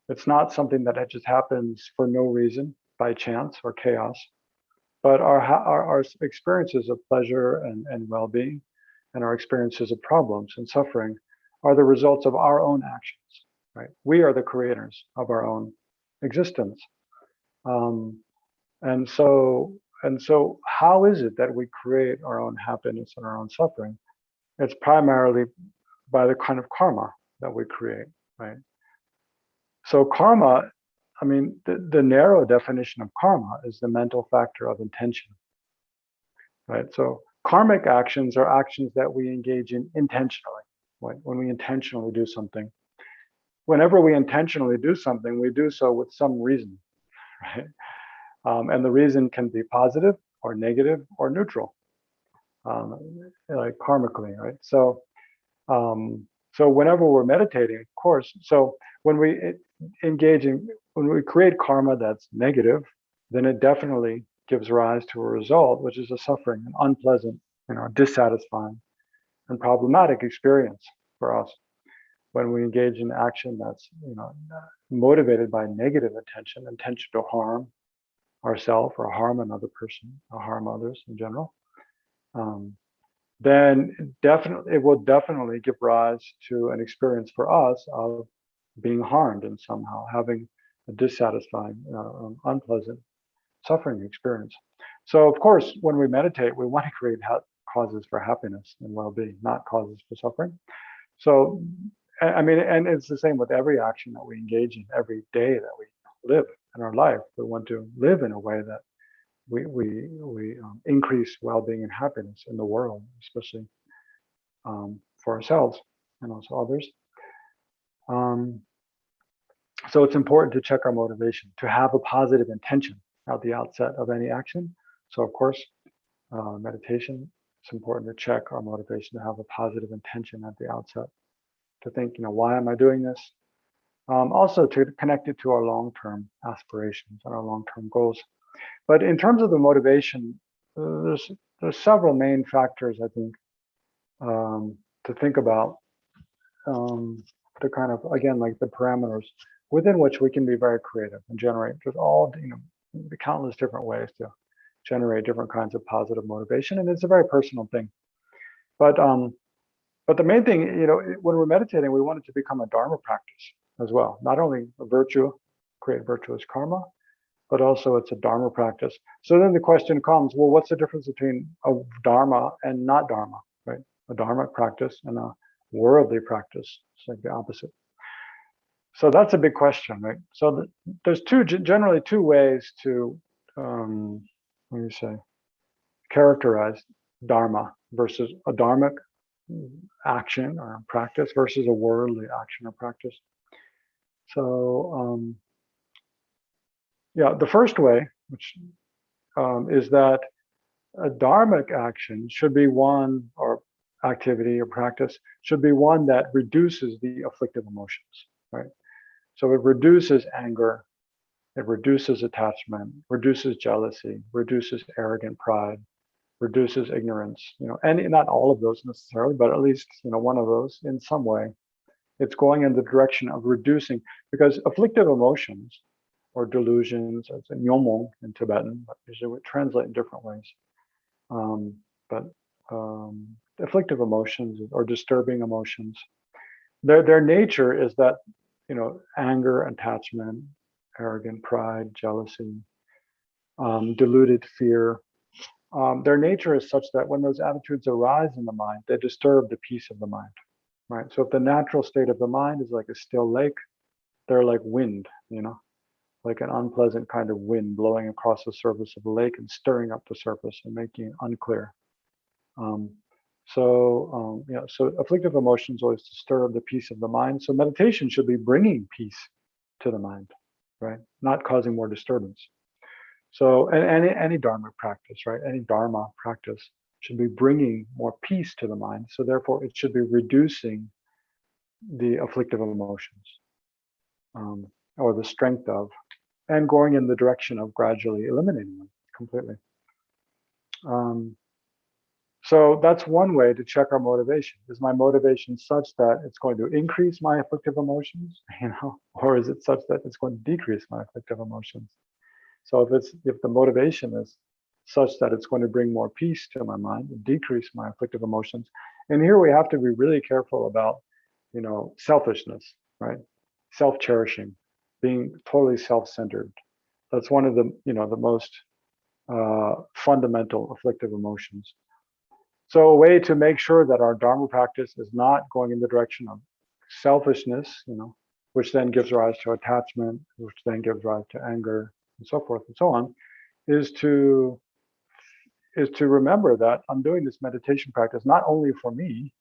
It's not something that just happens for no reason, by chance or chaos, but our experiences of pleasure and well-being and our experiences of problems and suffering are the results of our own actions, right? We are the creators of our own existence. And so how is it that we create our own happiness and our own suffering? It's primarily by the kind of karma that we create, right? So karma, the narrow definition of karma is the mental factor of intention, right? So karmic actions are actions that we engage in intentionally, right? When we intentionally do something. Whenever we intentionally do something, we do so with some reason, right? And the reason can be positive or negative or neutral, like karmically, right? So, so whenever we're meditating, of course, so when we when we create karma that's negative, then it definitely gives rise to a result, which is a suffering, an unpleasant, dissatisfying and problematic experience for us. When we engage in action that's, motivated by negative intention to harm ourselves or harm another person or harm others in general, then it will definitely give rise to an experience for us of being harmed and somehow having a dissatisfying, unpleasant suffering experience. So of course, when we meditate, we want to create causes for happiness and well-being, not causes for suffering. So, and it's the same with every action that we engage in every day that we live in our life. We want to live in a way that we increase well-being and happiness in the world, especially for ourselves and also others. So it's important to check our motivation, to have a positive intention at the outset of any action. So of course, meditation, it's important to check our motivation, to have a positive intention at the outset, to think, why am I doing this? Also to connect it to our long-term aspirations and our long-term goals. But in terms of the motivation, there's several main factors, I think, to think about, to kind of, again, like the parameters within which we can be very creative and generate just all, the countless different ways to generate different kinds of positive motivation, and it's a very personal thing. But the main thing, when we're meditating, we want it to become a dharma practice as well. Not only a virtue, create virtuous karma, but also it's a dharma practice. So then the question comes, well, what's the difference between a dharma and not dharma, right? A dharma practice and a worldly practice. It's like the opposite. So that's a big question, right? So there's generally two ways to, what do you say, characterize dharma versus a dharmic action or practice versus a worldly action or practice. So the first way, which is that a dharmic action should be one, or activity or practice should be one that reduces the afflictive emotions, right? So it reduces anger, it reduces attachment, reduces jealousy, reduces arrogant pride, reduces ignorance, and not all of those necessarily, but at least, one of those in some way. It's going in the direction of reducing, because afflictive emotions or delusions, as in nyomong in Tibetan, but usually we translate in different ways. But afflictive emotions or disturbing emotions, their nature is that, anger, attachment, arrogant pride, jealousy, deluded fear. Their nature is such that when those attitudes arise in the mind, they disturb the peace of the mind, right? So if the natural state of the mind is like a still lake, they're like wind, like an unpleasant kind of wind blowing across the surface of the lake and stirring up the surface and making it unclear. So afflictive emotions always disturb the peace of the mind. So meditation should be bringing peace to the mind, right? Not causing more disturbance. So, and any dharma practice, right? Any dharma practice should be bringing more peace to the mind. So therefore, it should be reducing the afflictive emotions, or the strength of, and going in the direction of gradually eliminating them completely. So that's one way to check our motivation. Is my motivation such that it's going to increase my afflictive emotions, or is it such that it's going to decrease my afflictive emotions? So if the motivation is such that it's going to bring more peace to my mind and decrease my afflictive emotions, and here we have to be really careful about, selfishness, right? Self-cherishing, being totally self-centered. That's one of the, the most fundamental afflictive emotions. So a way to make sure that our dharma practice is not going in the direction of selfishness, which then gives rise to attachment, which then gives rise to anger, and so forth and so on, is to remember that I'm doing this meditation practice not only for me,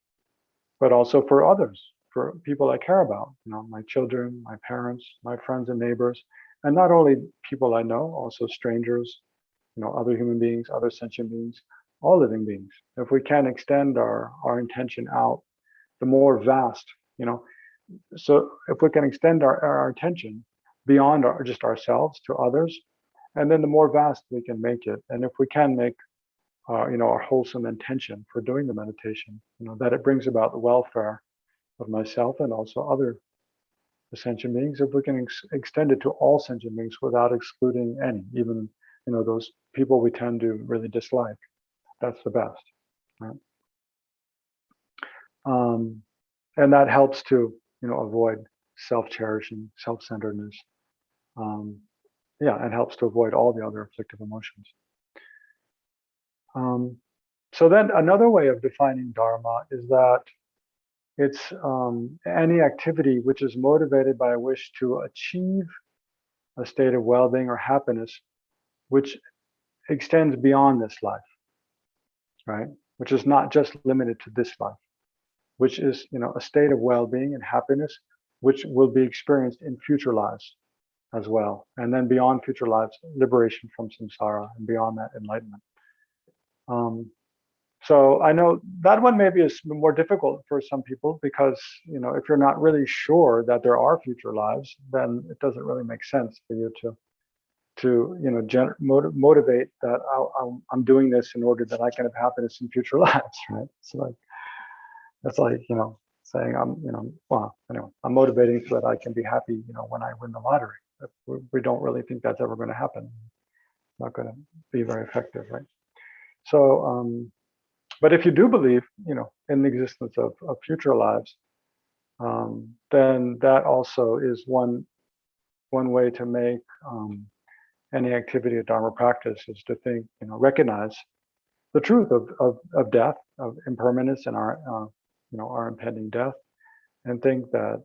but also for others, for people I care about, my children, my parents, my friends and neighbors, and not only people I know, also strangers, other human beings, other sentient beings, all living beings. If we can extend our intention out, the more vast, so if we can extend our attention beyond just ourselves to others, and then the more vast we can make it. And if we can make, our wholesome intention for doing the meditation, that it brings about the welfare of myself and also other sentient beings, if we can extend it to all sentient beings without excluding any, even, those people we tend to really dislike, that's the best, right? And that helps to, avoid self-cherishing, self-centeredness. It helps to avoid all the other afflictive emotions. So then another way of defining dharma is that it's any activity which is motivated by a wish to achieve a state of well-being or happiness, which extends beyond this life, right? Which is not just limited to this life, which is, a state of well-being and happiness, which will be experienced in future lives as well. And then beyond future lives, liberation from samsara, and beyond that, enlightenment. So I know that one maybe is more difficult for some people because, if you're not really sure that there are future lives, then it doesn't really make sense for you to motivate that I'm doing this in order that I can have happiness in future lives, right? So that's like, saying I'm motivating so that I can be happy, when I win the lottery. We don't really think that's ever going to happen. not going to be very effective, right? So, but if you do believe, in the existence of future lives, then that also is one way to make any activity of Dharma practice, is to think, recognize the truth of death, of impermanence, and our impending death, and think that,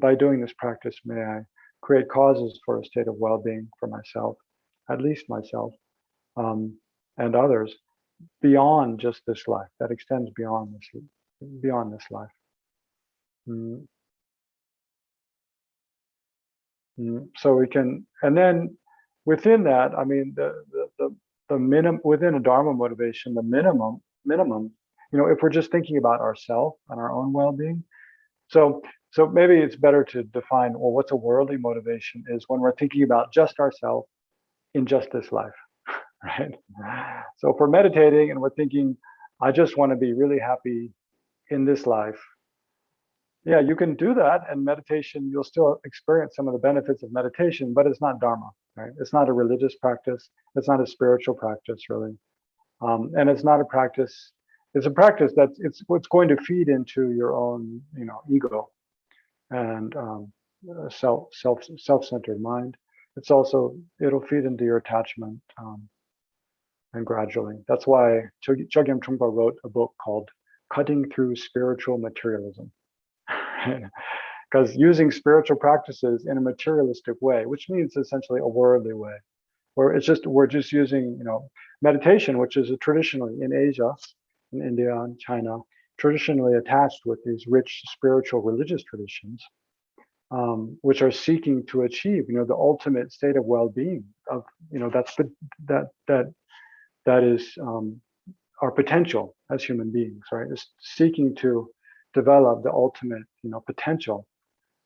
by doing this practice, may I create causes for a state of well-being for myself, at least myself, and others, beyond just this life, that extends beyond this life. So we can, and then within that, I mean, the minimum within a Dharma motivation, the minimum, if we're just thinking about ourselves and our own well-being. So maybe it's better to define, well, what's a worldly motivation is when we're thinking about just ourselves in just this life, right? So if we're meditating and we're thinking, I just want to be really happy in this life. Yeah, you can do that, and meditation, you'll still experience some of the benefits of meditation, but it's not Dharma, right? It's not a religious practice. It's not a spiritual practice, really. And it's not a practice, it's a practice that's what's going to feed into your own, ego and self-centered mind. It'll feed into your attachment, and gradually. That's why Chogyam Trungpa wrote a book called Cutting Through Spiritual Materialism. Because using spiritual practices in a materialistic way, which means essentially a worldly way, where we're just using, meditation, which is traditionally in Asia, in India and China, traditionally attached with these rich spiritual religious traditions, which are seeking to achieve, the ultimate state of well-being. That is our potential as human beings, right? Is seeking to develop the ultimate, potential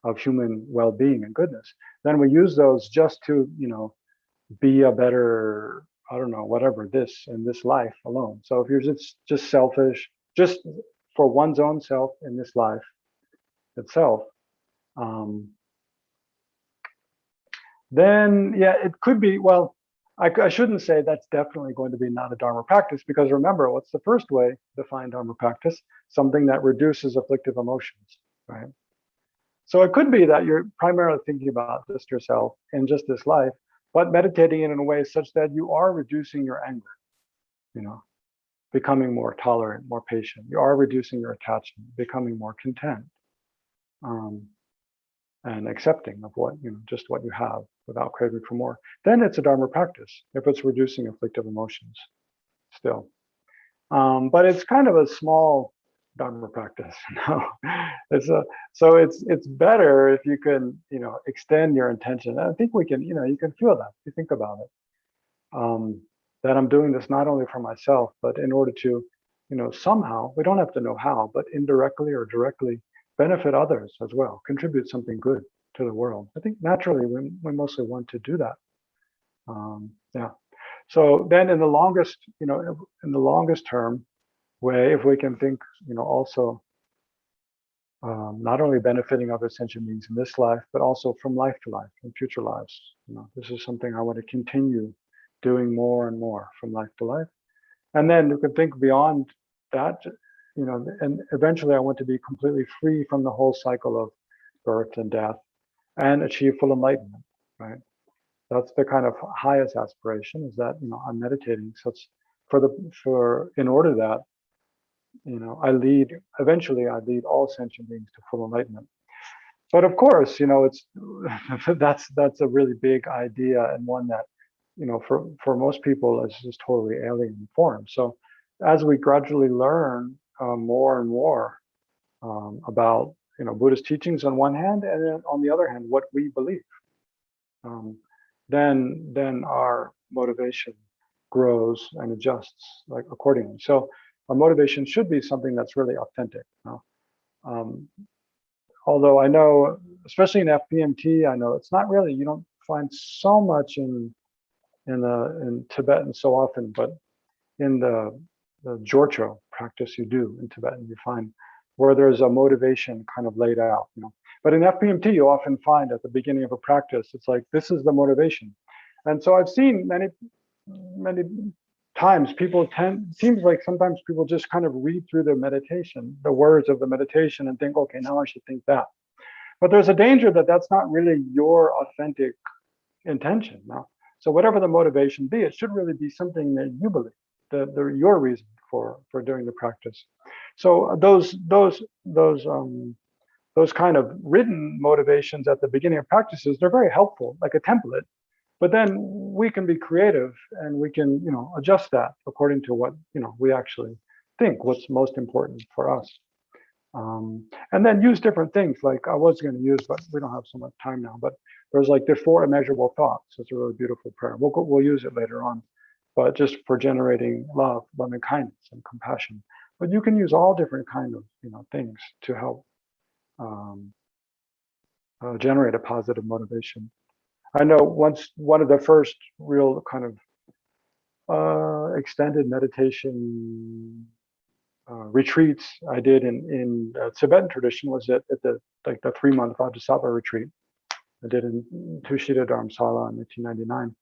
of human well-being and goodness. Then we use those just to, be a better, I don't know, whatever this in this life alone. So if you're just selfish, just for one's own self in this life itself, then yeah, it could be, well, I shouldn't say that's definitely going to be not a Dharma practice, because remember, what's the first way to define Dharma practice? Something that reduces afflictive emotions, right? So it could be that you're primarily thinking about just yourself in just this life, but meditating it in a way such that you are reducing your anger, becoming more tolerant, more patient. You are reducing your attachment, becoming more content, and accepting of just what you have without craving for more. Then it's a Dharma practice if it's reducing afflictive emotions still. But it's kind of a small Dharma practice. So it's better if you can, extend your intention. And I think we can, you can feel that if you think about it. That I'm doing this not only for myself, but in order to, somehow, we don't have to know how, but indirectly or directly benefit others as well, contribute something good to the world. I think naturally we mostly want to do that. Yeah. So then in the longest term way, if we can think, also not only benefiting other sentient beings in this life, but also from life to life and future lives. This is something I want to continue doing more and more from life to life. And then you can think beyond that, and eventually I want to be completely free from the whole cycle of birth and death and achieve full enlightenment, right? That's the kind of highest aspiration, is that, I'm meditating such in order that, eventually I lead all sentient beings to full enlightenment. But of course, it's that's a really big idea, and one that, for most people is just totally alien form. So as we gradually learn more and more about, Buddhist teachings on one hand, and then on the other hand, what we believe, then our motivation grows and adjusts accordingly. So our motivation should be something that's really authentic. Although I know, especially in FPMT, I know it's not really, you don't find so much in Tibetan so often, but in the Jorcho practice you do in Tibetan, you find where there's a motivation kind of laid out. But in FPMT, you often find at the beginning of a practice, it's like, this is the motivation. And so I've seen many times seems like sometimes people just kind of read through the meditation, the words of the meditation, and think, okay, now I should think that. But there's a danger that that's not really your authentic intention now. So whatever the motivation be, it should really be something that you believe, that your reason for doing the practice. So those kind of written motivations at the beginning of practices, they're very helpful, like a template. But then we can be creative and we can, adjust that according to what, we actually think, what's most important for us. And then use different things, like I was going to use, but we don't have so much time now, but there's like the 4 immeasurable thoughts. It's a really beautiful prayer. We'll use it later on, but just for generating love, loving kindness and compassion. But you can use all different kind of, things to help generate a positive motivation. I know one of the first real kind of extended meditation retreats I did in Tibetan tradition was at the 3-month Vajrasattva retreat I did in Tushita Dharamsala in 1999.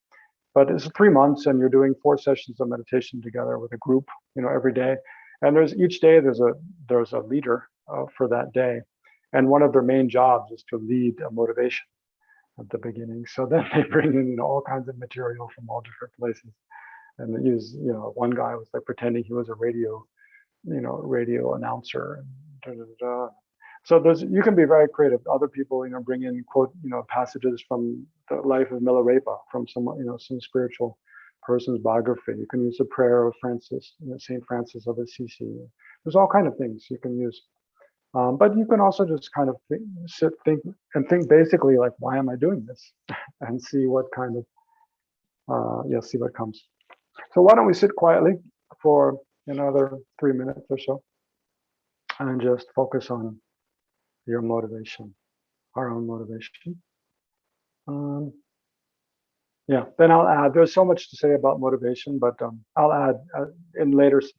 But it's 3 months, and you're doing 4 sessions of meditation together with a group, every day. And each day there's a leader for that day, and one of their main jobs is to lead a motivation at the beginning. So then they bring in all kinds of material from all different places, and they use one guy was like pretending he was a radio announcer, and da, da, da, da. So you can be very creative. Other people, bring in quote, passages from the life of Milarepa, from some spiritual person's biography. You can use the prayer of Francis, Saint Francis of Assisi. There's all kind of things you can use. But you can also just kind of think basically like, why am I doing this? And see what kind of, see what comes. So why don't we sit quietly for another 3 minutes or so and just focus on your motivation, our own motivation. Then I'll add, there's so much to say about motivation, but I'll add in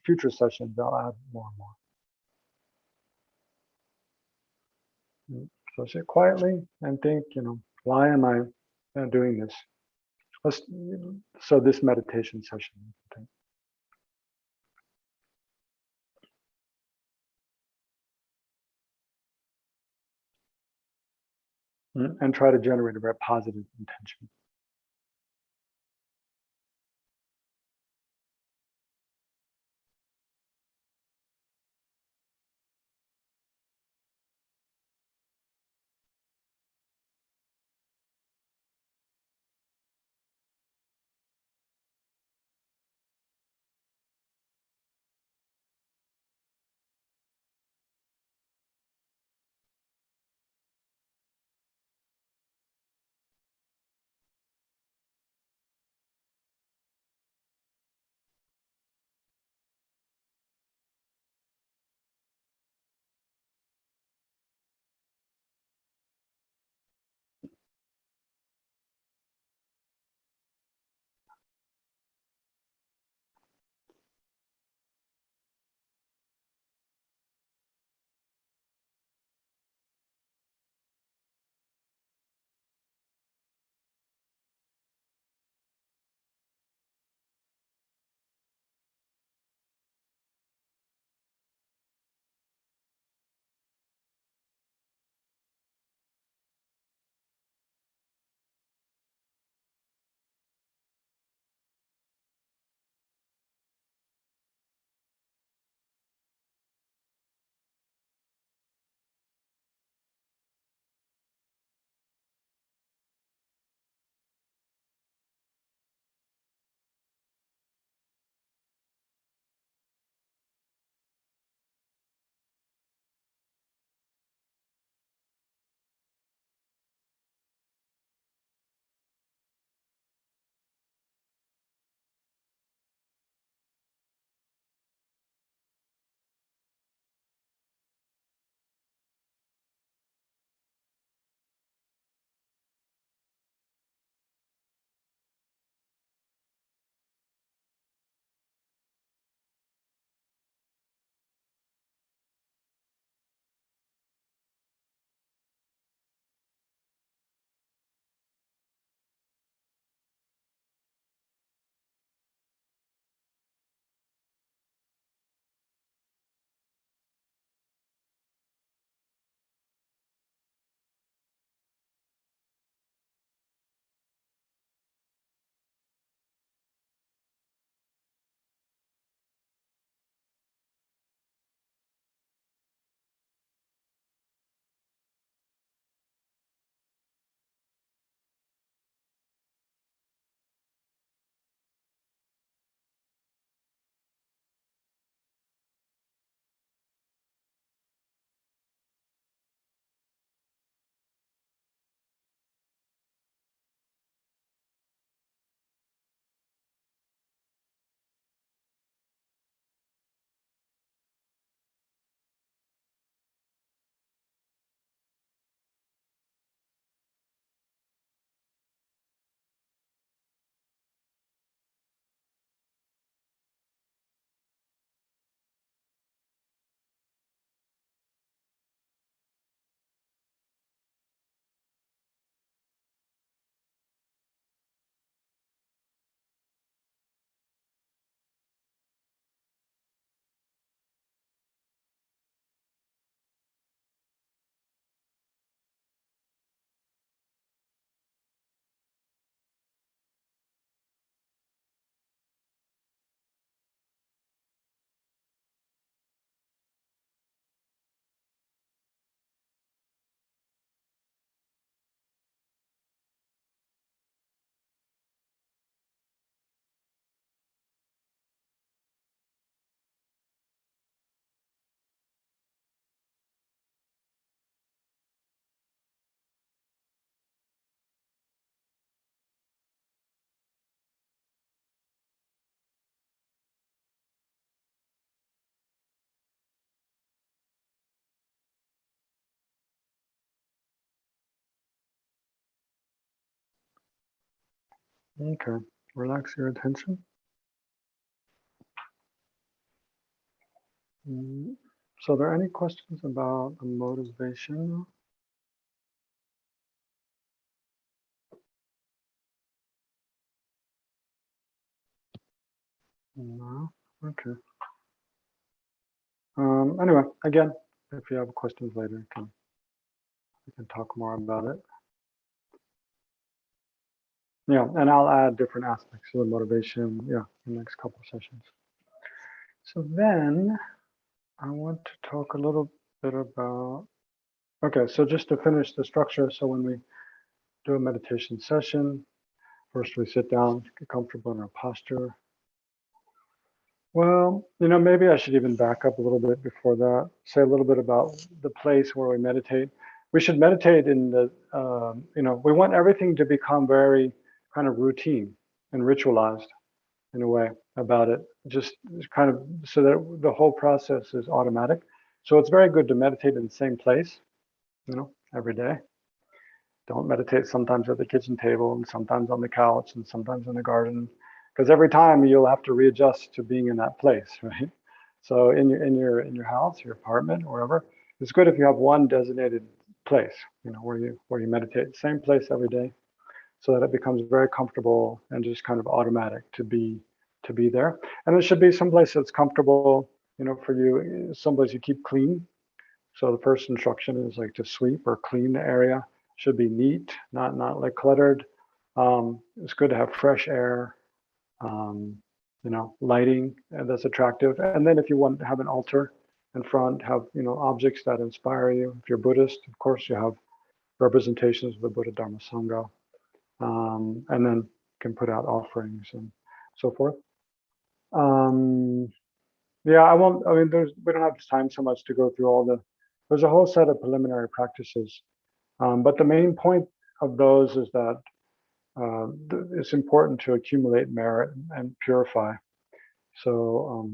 future sessions, I'll add more and more. So sit quietly and think, why am I doing this? So this meditation session. And try to generate a very positive intention. Okay, relax your attention. So are there any questions about the motivation? No? Okay. Anyway, again, if you have questions later, we can talk more about it. Yeah, and I'll add different aspects of the motivation, in the next couple of sessions. So then I want to talk a little bit about, okay, so just to finish the structure. So when we do a meditation session, first we sit down, get comfortable in our posture. Well, maybe I should even back up a little bit before that, say a little bit about the place where we meditate. We should meditate in the, we want everything to become very kind of routine and ritualized in a way about it, just kind of so that the whole process is automatic. So it's very good to meditate in the same place, every day. Don't meditate sometimes at the kitchen table and sometimes on the couch and sometimes in the garden, because every time you'll have to readjust to being in that place, right? So in your house, your apartment, wherever, it's good if you have one designated place, where you meditate, same place every day, so that it becomes very comfortable and just kind of automatic to be there. And it should be someplace that's comfortable, for you, someplace you keep clean. So the first instruction is like to sweep or clean the area. Should be neat, not like cluttered. It's good to have fresh air, lighting that's attractive. And then if you want to have an altar in front, have objects that inspire you. If you're Buddhist, of course, you have representations of the Buddha, Dharma, Sangha, and then can put out offerings and so forth. Yeah, I won't. I mean, we don't have time so much to go through all the. There's a whole set of preliminary practices, but the main point of those is that it's important to accumulate merit and purify. So,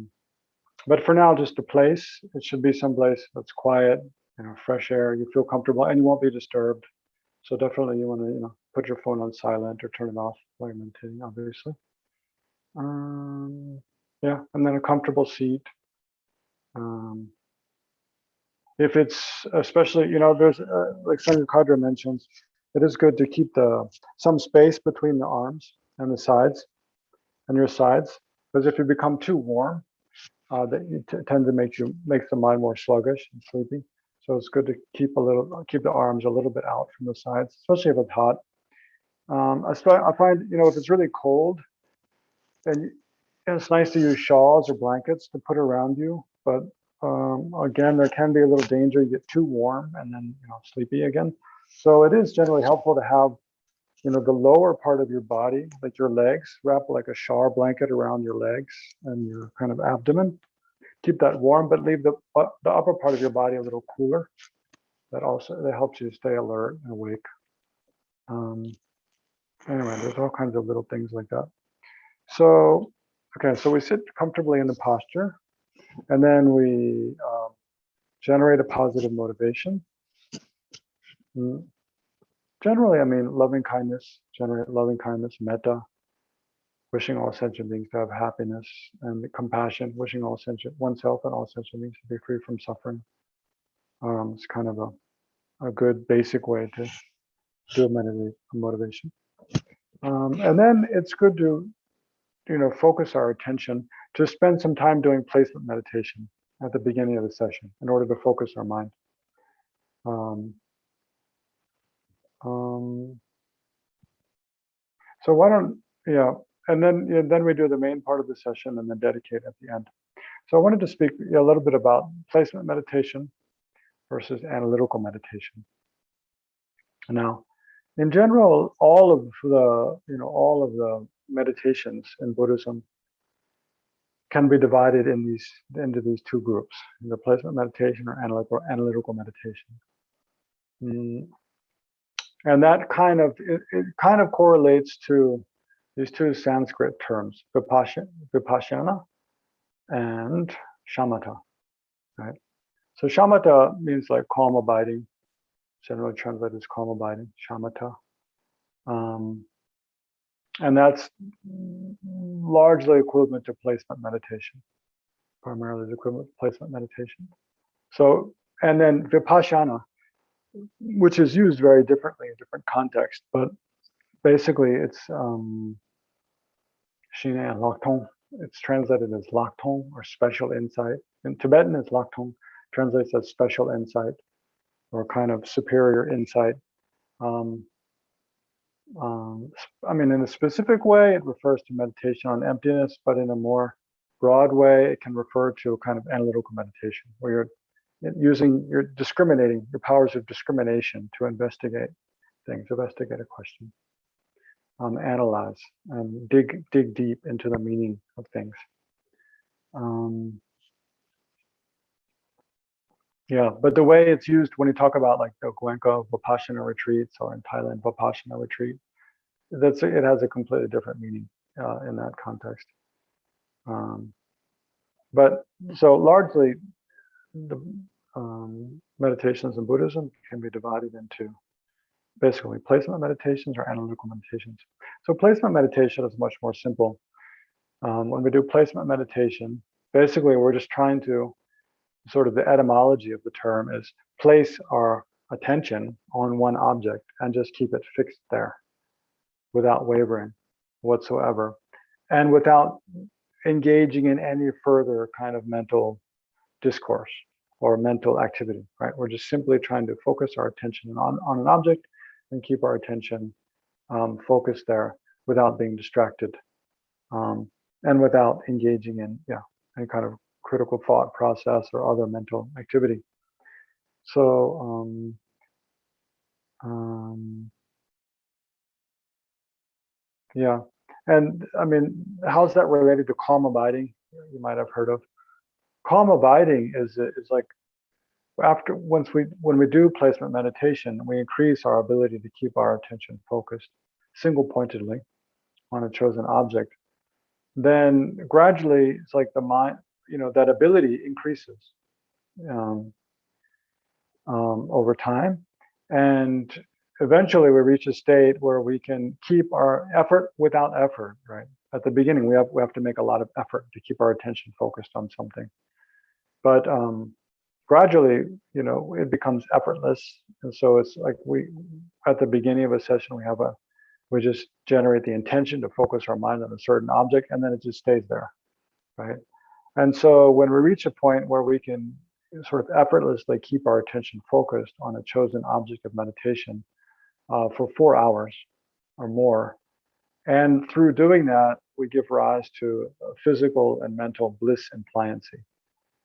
but for now, just a place. It should be someplace that's quiet, fresh air. You feel comfortable, and you won't be disturbed. So definitely, you want to, put your phone on silent or turn it off while you're meditating, obviously. Yeah, and then a comfortable seat. If it's especially, there's like Sangha mentions, it is good to keep some space between the arms and the sides and your sides, because if you become too warm, that tend to make the mind more sluggish and sleepy. So it's good to keep the arms a little bit out from the sides, especially if it's hot. I find, if it's really cold, then it's nice to use shawls or blankets to put around you, but again, there can be a little danger. You get too warm and then sleepy again. So it is generally helpful to have the lower part of your body, like your legs, wrap like a shawl blanket around your legs and your kind of abdomen. Keep that warm, but leave the upper part of your body a little cooler. That helps you stay alert and awake. Anyway, there's all kinds of little things like that. So, okay, so we sit comfortably in the posture, and then we generate a positive motivation. Generally, I mean, loving kindness, generate loving kindness, metta, wishing all sentient beings to have happiness, and compassion, wishing oneself and all sentient beings to be free from suffering. It's kind of a good basic way to do a motivation. And then it's good to, focus our attention, to spend some time doing placement meditation at the beginning of the session in order to focus our mind. So why don't, and then we do the main part of the session and then dedicate at the end. So I wanted to speak a little bit about placement meditation versus analytical meditation. Now, in general, all of the meditations in Buddhism can be divided into these two groups: the placement meditation or analytical meditation. And that kind of correlates to these two Sanskrit terms, Vipassana and shamatha, right? So shamatha means like calm abiding, generally translated as calm abiding, shamatha. And that's largely equivalent to placement meditation, primarily the equivalent to placement meditation. So, and then Vipassana, which is used very differently in different contexts, but basically it's Shine and Laktong. It's translated as Laktong or special insight. In Tibetan, it's Laktong, translates as special insight or kind of superior insight. I mean, in a specific way, it refers to meditation on emptiness, but in a more broad way, it can refer to a kind of analytical meditation where you're discriminating, your powers of discrimination to investigate things, investigate a question, analyze, and dig deep into the meaning of things. Yeah, but the way it's used when you talk about like the Goenka Vipassana retreats or in Thailand Vipassana retreat, it has a completely different meaning in that context. But so largely, the meditations in Buddhism can be divided into basically placement meditations or analytical meditations. So placement meditation is much more simple. When we do placement meditation, basically we're just trying to, sort of the etymology of the term is place our attention on one object and just keep it fixed there without wavering whatsoever and without engaging in any further kind of mental discourse or mental activity, right? We're just simply trying to focus our attention on an object and keep our attention focused there without being distracted and without engaging in any kind of critical thought process or other mental activity. So yeah, and I mean, how's that related to calm abiding? You might have heard of. Calm abiding is like when we do placement meditation, we increase our ability to keep our attention focused single pointedly on a chosen object. Then gradually, it's like the mind, that ability increases over time, and eventually we reach a state where we can keep our effort without effort. Right at the beginning, we have to make a lot of effort to keep our attention focused on something, but gradually, it becomes effortless. And so it's like at the beginning of a session, we just generate the intention to focus our mind on a certain object, and then it just stays there, right? And so when we reach a point where we can sort of effortlessly keep our attention focused on a chosen object of meditation for 4 hours or more, and through doing that, we give rise to physical and mental bliss and pliancy.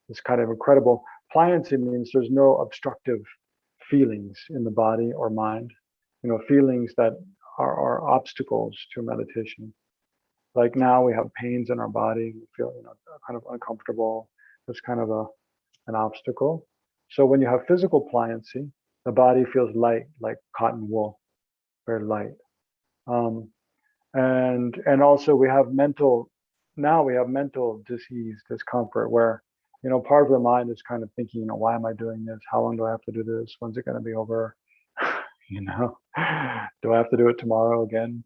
It's kind of incredible. Pliancy means there's no obstructive feelings in the body or mind, feelings that are obstacles to meditation. Like now we have pains in our body, we feel kind of uncomfortable. It's kind of an obstacle. So when you have physical pliancy, the body feels light, like cotton wool, very light. And also we have mental disease, discomfort, where part of the mind is kind of thinking, why am I doing this? How long do I have to do this? When's it going to be over? Do I have to do it tomorrow again?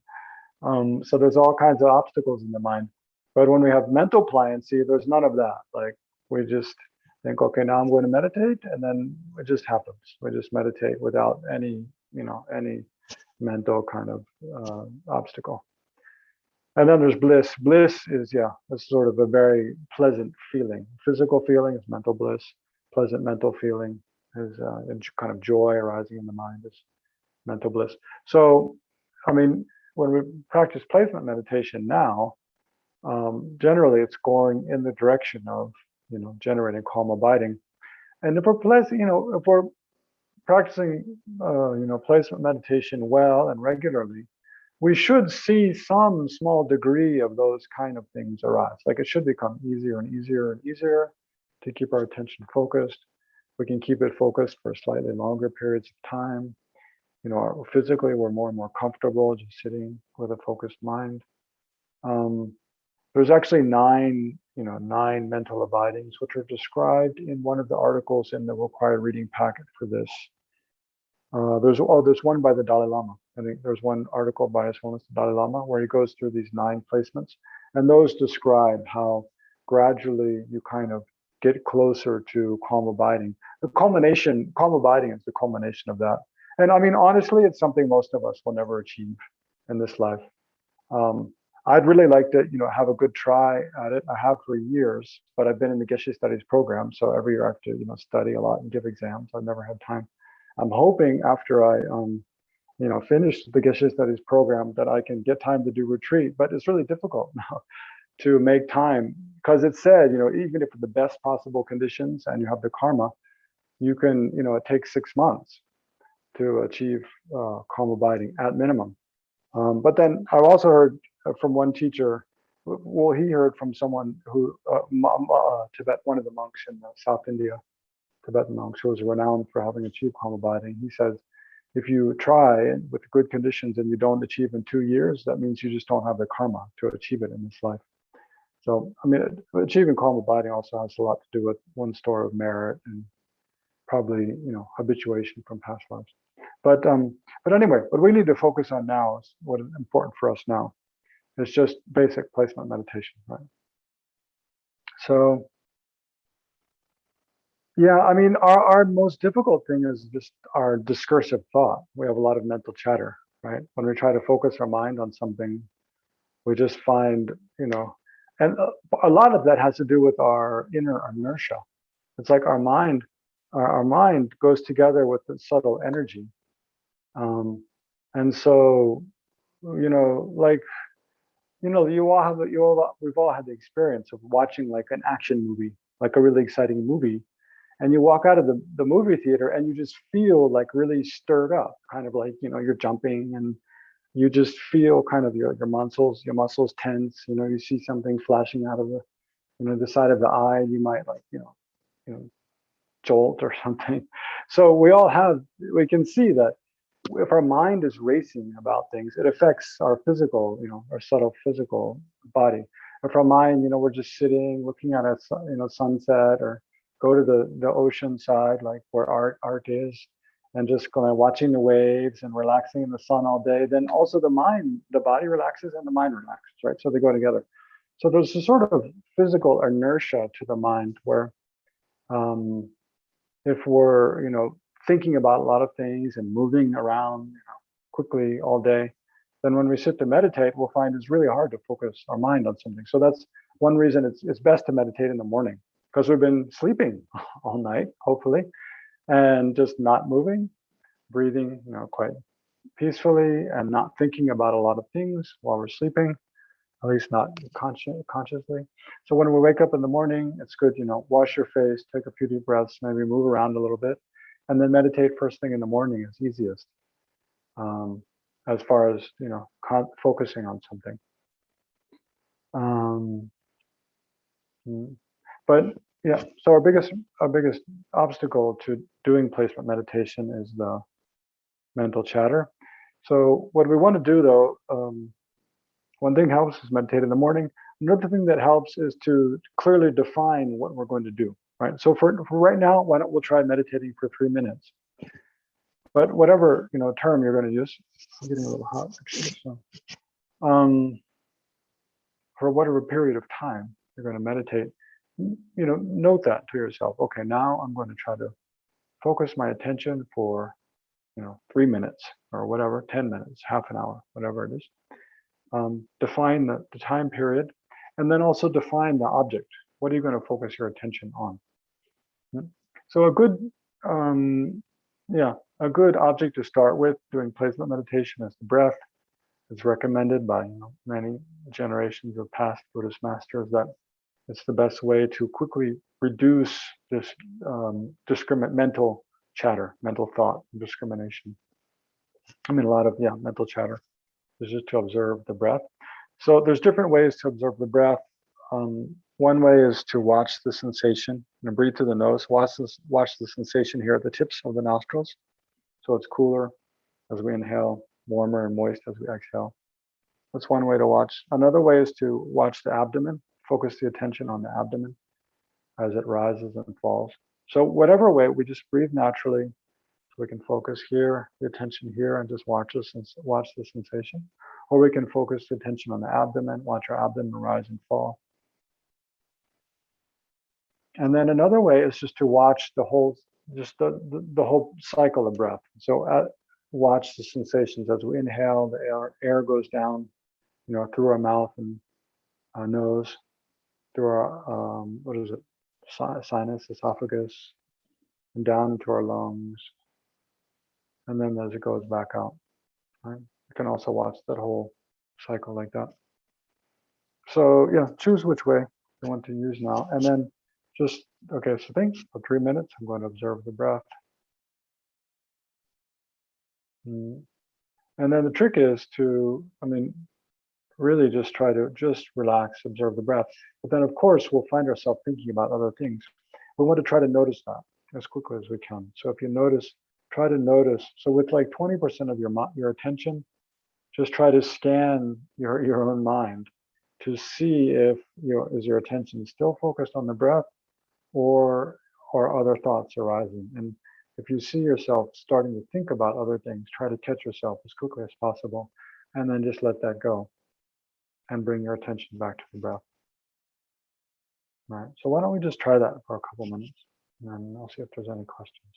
So there's all kinds of obstacles in the mind. But when we have mental pliancy, there's none of that. Like we just think, okay, now I'm going to meditate, and then it just happens. We just meditate without any mental kind of obstacle. And then there's bliss. Bliss is, it's sort of a very pleasant feeling. Physical feeling is mental bliss. Pleasant mental feeling is kind of joy arising in the mind is mental bliss. So, I mean, when we practice placement meditation now, generally it's going in the direction of, generating calm abiding. And if we're practicing, placement meditation well and regularly, we should see some small degree of those kind of things arise. Like it should become easier and easier and easier to keep our attention focused. We can keep it focused for slightly longer periods of time. Physically, we're more and more comfortable just sitting with a focused mind. There's actually nine mental abidings, which are described in one of the articles in the required reading packet for this. There's one by the Dalai Lama. I think there's one article by His Holiness the Dalai Lama where he goes through these 9 placements, and those describe how gradually you kind of get closer to calm abiding. Calm abiding is the culmination of that. And I mean, honestly, it's something most of us will never achieve in this life. I'd really like to, have a good try at it. I have for years, but I've been in the Geshe Studies program, so every year I have to, study a lot and give exams. I've never had time. I'm hoping after I, finish the Geshe Studies program that I can get time to do retreat, but it's really difficult now to make time because it said, even if the best possible conditions and you have the karma, you can, it takes 6 months to achieve calm abiding at minimum. But then I've also heard from one teacher, well, he heard from someone who, one of the monks in South India, Tibetan monks, who was renowned for having achieved calm abiding. He says, if you try with good conditions and you don't achieve in 2 years, that means you just don't have the karma to achieve it in this life. So, I mean, achieving calm abiding also has a lot to do with one's store of merit and probably, habituation from past lives. But anyway, what we need to focus on now is what is important for us now. It's just basic placement meditation, right? So, yeah, I mean, our most difficult thing is just our discursive thought. We have a lot of mental chatter, right? When we try to focus our mind on something, we just find, and a lot of that has to do with our inner inertia. It's like our mind goes together with the subtle energy. And so, we've all had the experience of watching like an action movie, like a really exciting movie. And you walk out of the movie theater and you just feel like really stirred up, kind of like, you're jumping and you just feel kind of your muscles tense, you see something flashing out of the side of the eye, you might like, jolt or something. So we can see that if our mind is racing about things, it affects our physical, our subtle physical body. If our mind, we're just sitting, looking at a, sunset, or go to the ocean side, like where art is, and just kind of watching the waves and relaxing in the sun all day, then also the body relaxes and the mind relaxes, right? So they go together. So there's a sort of physical inertia to the mind where if we're, thinking about a lot of things and moving around quickly all day, then when we sit to meditate, we'll find it's really hard to focus our mind on something. So that's one reason it's best to meditate in the morning, because we've been sleeping all night, hopefully, and just not moving, breathing, quite peacefully and not thinking about a lot of things while we're sleeping, at least not consciously. So when we wake up in the morning, it's good, wash your face, take a few deep breaths, maybe move around a little bit, and then meditate first thing in the morning is easiest, as far as, focusing on something. But yeah, so our biggest obstacle to doing placement meditation is the mental chatter. So what we want to do though, one thing helps is meditate in the morning. Another thing that helps is to clearly define what we're going to do, right? So for right now, why don't we'll try meditating for 3 minutes? But whatever term you're going to use, I'm getting a little hot actually. So, for whatever period of time you're going to meditate, note that to yourself. Okay, now I'm going to try to focus my attention for 3 minutes or whatever, 10 minutes, half an hour, whatever it is. Define the time period, and then also define the object. What are you going to focus your attention on? So a good object to start with doing placement meditation is the breath. It's recommended by many generations of past Buddhist masters that it's the best way to quickly reduce this mental chatter, mental thought, discrimination. I mean, a lot of mental chatter is just to observe the breath. So there's different ways to observe the breath. One way is to watch the sensation, breathe through the nose. Watch the sensation here at the tips of the nostrils. So it's cooler as we inhale, warmer and moist as we exhale. That's one way to watch. Another way is to watch the abdomen. Focus the attention on the abdomen as it rises and falls. So whatever way, we just breathe naturally So we can focus here, the attention here, and just watch the sensation. Or we can focus the attention on the abdomen, watch our abdomen rise and fall. And then another way is just to watch the whole, just the whole cycle of breath. So watch the sensations as we inhale, the air goes down, through our mouth and our nose, through our, sinus, esophagus, and down into our lungs. And then as it goes back out, right? You can also watch that whole cycle like that. So yeah, choose which way you want to use now. And then just, okay, so think for 3 minutes, I'm going to observe the breath. And then the trick is to, really just try to just relax, observe the breath. But then of course, we'll find ourselves thinking about other things. We want to try to notice that as quickly as we can. So if you notice, try to notice. So with like 20% of your attention, just try to scan your own mind to see if is your attention still focused on the breath or other thoughts arising. And if you see yourself starting to think about other things, try to catch yourself as quickly as possible, and then just let that go and bring your attention back to the breath. Right. So why don't we just try that for a couple minutes, and I'll see if there's any questions.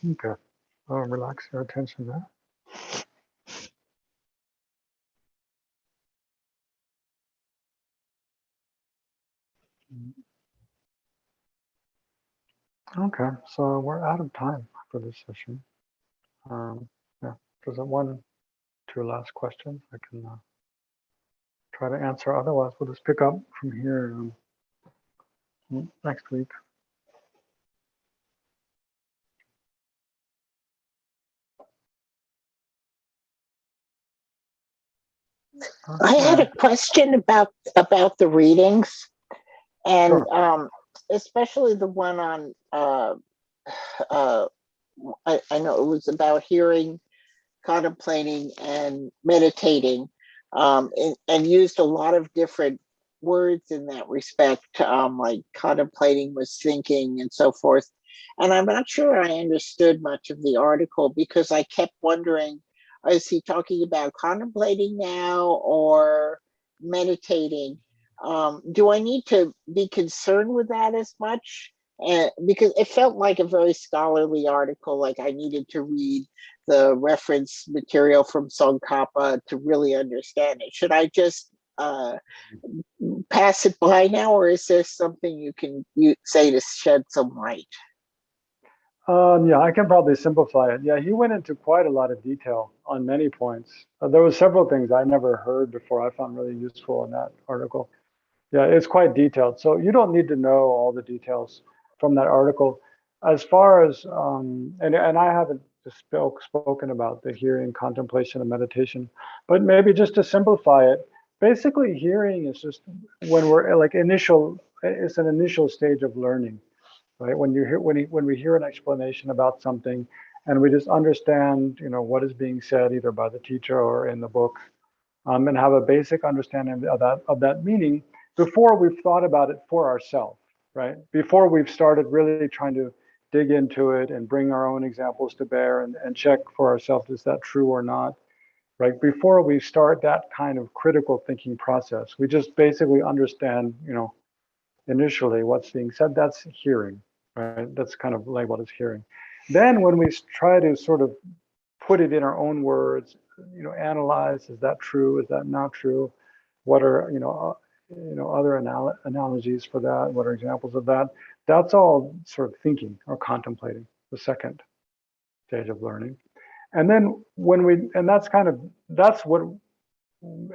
Okay. Relax your attention there. Okay, so we're out of time for this session. Yeah, there's one, two last questions. I can try to answer. Otherwise, we'll just pick up from here next week. I had a question about the readings, and Sure. Especially the one on I know it was about hearing, contemplating, and meditating, and used a lot of different words in that respect, like contemplating was thinking and so forth. And I'm not sure I understood much of the article because I kept wondering, is he talking about contemplating now or meditating? Do I need to be concerned with that as much? And because it felt like a very scholarly article, like I needed to read the reference material from Tsongkhapa to really understand it. Should I just pass it by now, or is there something you say to shed some light? Yeah, I can probably simplify it. Yeah, he went into quite a lot of detail on many points. There were several things I never heard before I found really useful in that article. Yeah, it's quite detailed. So you don't need to know all the details from that article. As far as, and I haven't spoken about the hearing, contemplation, and meditation, but maybe just to simplify it, basically hearing is just when we're like it's an initial stage of learning, right? When we hear an explanation about something and we just understand, what is being said either by the teacher or in the book, and have a basic understanding of that meaning before we've thought about it for ourselves, right? Before we've started really trying to dig into it and bring our own examples to bear and check for ourselves, is that true or not, right? Before we start that kind of critical thinking process, we just basically understand, initially what's being said. That's hearing, right? That's kind of labeled as hearing. Then when we try to sort of put it in our own words, analyze, is that true? Is that not true? What are, other analogies for that? What are examples of that? That's all sort of thinking or contemplating, the second stage of learning. And then that's what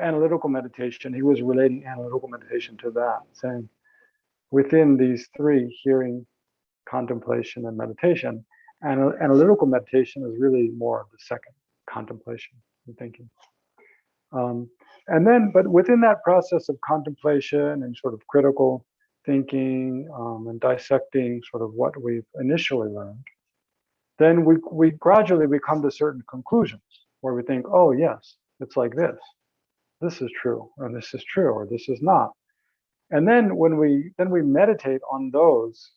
analytical meditation, he was relating analytical meditation to that, saying within these three, hearing, contemplation, and meditation, and analytical meditation is really more of the second, contemplation and thinking. But within that process of contemplation and sort of critical thinking, and dissecting sort of what we've initially learned, then we gradually come to certain conclusions where we think, oh yes, it's like this. This is true, or this is true, or this is not. And then when we meditate on those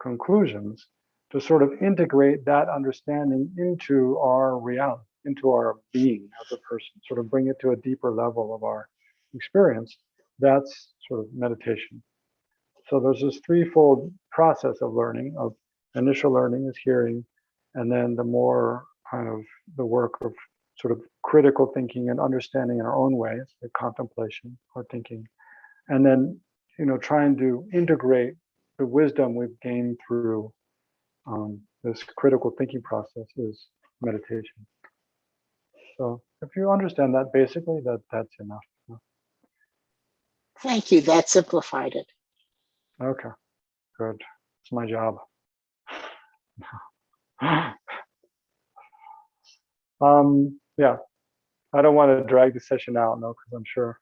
conclusions to sort of integrate that understanding into our reality, into our being as a person, sort of bring it to a deeper level of our experience, that's sort of meditation. So there's this threefold process of learning. Of initial learning is hearing, and then the more kind of the work of sort of critical thinking and understanding in our own ways, the contemplation or thinking, and then trying to integrate the wisdom we've gained through this critical thinking process is meditation. So if you understand that, basically that's enough. Thank you. That simplified it. Okay, good. It's my job. Yeah, I don't want to drag the session out, no, because I'm sure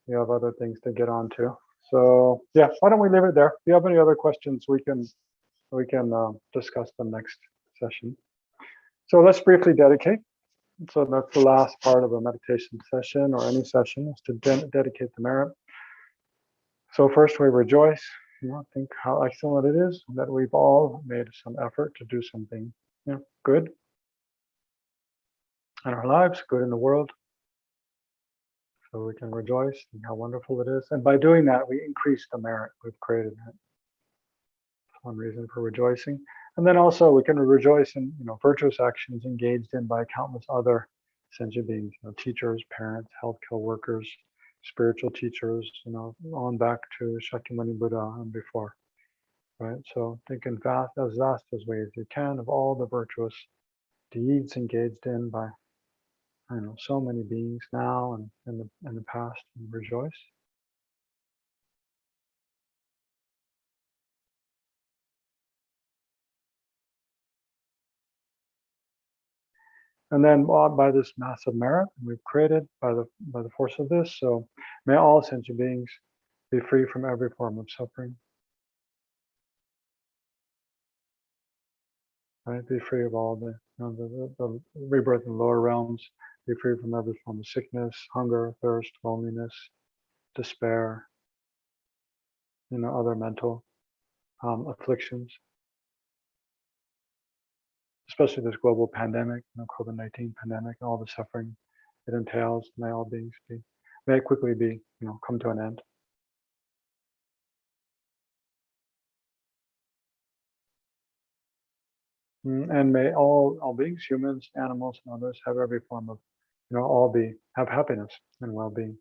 you have other things to get on to. So yeah, why don't we leave it there? If you have any other questions, we can discuss them next session. So let's briefly dedicate. So that's the last part of a meditation session or any session, is to dedicate the merit. So first we rejoice, think how excellent it is that we've all made some effort to do something good in our lives, good in the world. So we can rejoice in how wonderful it is. And by doing that, we increase the merit we've created. That's one reason for rejoicing. And then also we can rejoice in virtuous actions engaged in by countless other sentient beings, teachers, parents, healthcare workers, spiritual teachers, on back to Shakyamuni Buddha and before. Right? So think in as vast as way as you can of all the virtuous deeds engaged in by I know so many beings now and in the past, and rejoice. And then by this massive merit we've created by the force of this, so may all sentient beings be free from every form of suffering. Right? Be free of all the rebirth in lower realms. Be free from every form of sickness, hunger, thirst, loneliness, despair. Other mental afflictions. Especially this global pandemic, COVID-19 pandemic, all the suffering it entails. May all beings may it quickly be, come to an end. And may all beings, humans, animals, and others, have every form of, all have happiness and well-being,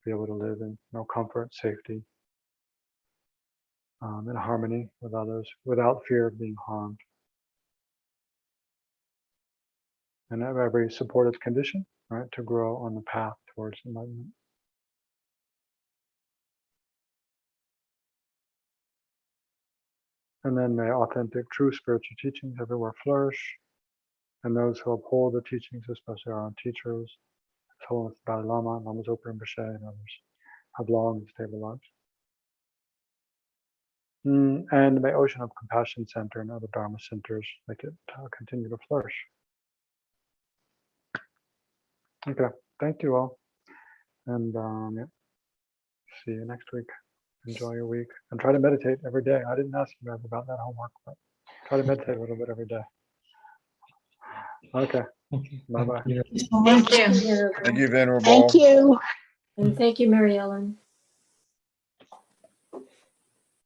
be able to live in comfort, safety, in harmony with others, without fear of being harmed, and have every supportive condition, right, to grow on the path towards enlightenment. And then may authentic, true spiritual teachings everywhere flourish, and those who uphold the teachings, especially our own teachers, His Holiness the Dalai Lama, Lama Zopa Rinpoche, and others, have long and stable lives. And may Ocean of Compassion Center and other Dharma centers make it continue to flourish. Okay, thank you all, and yeah, see you next week. Enjoy your week and try to meditate every day. I didn't ask you guys about that homework, but try to meditate a little bit every day. Okay, bye bye. Thank you so much. Thank you. Thank you, Venerable. Thank you. And thank you, Mary Ellen.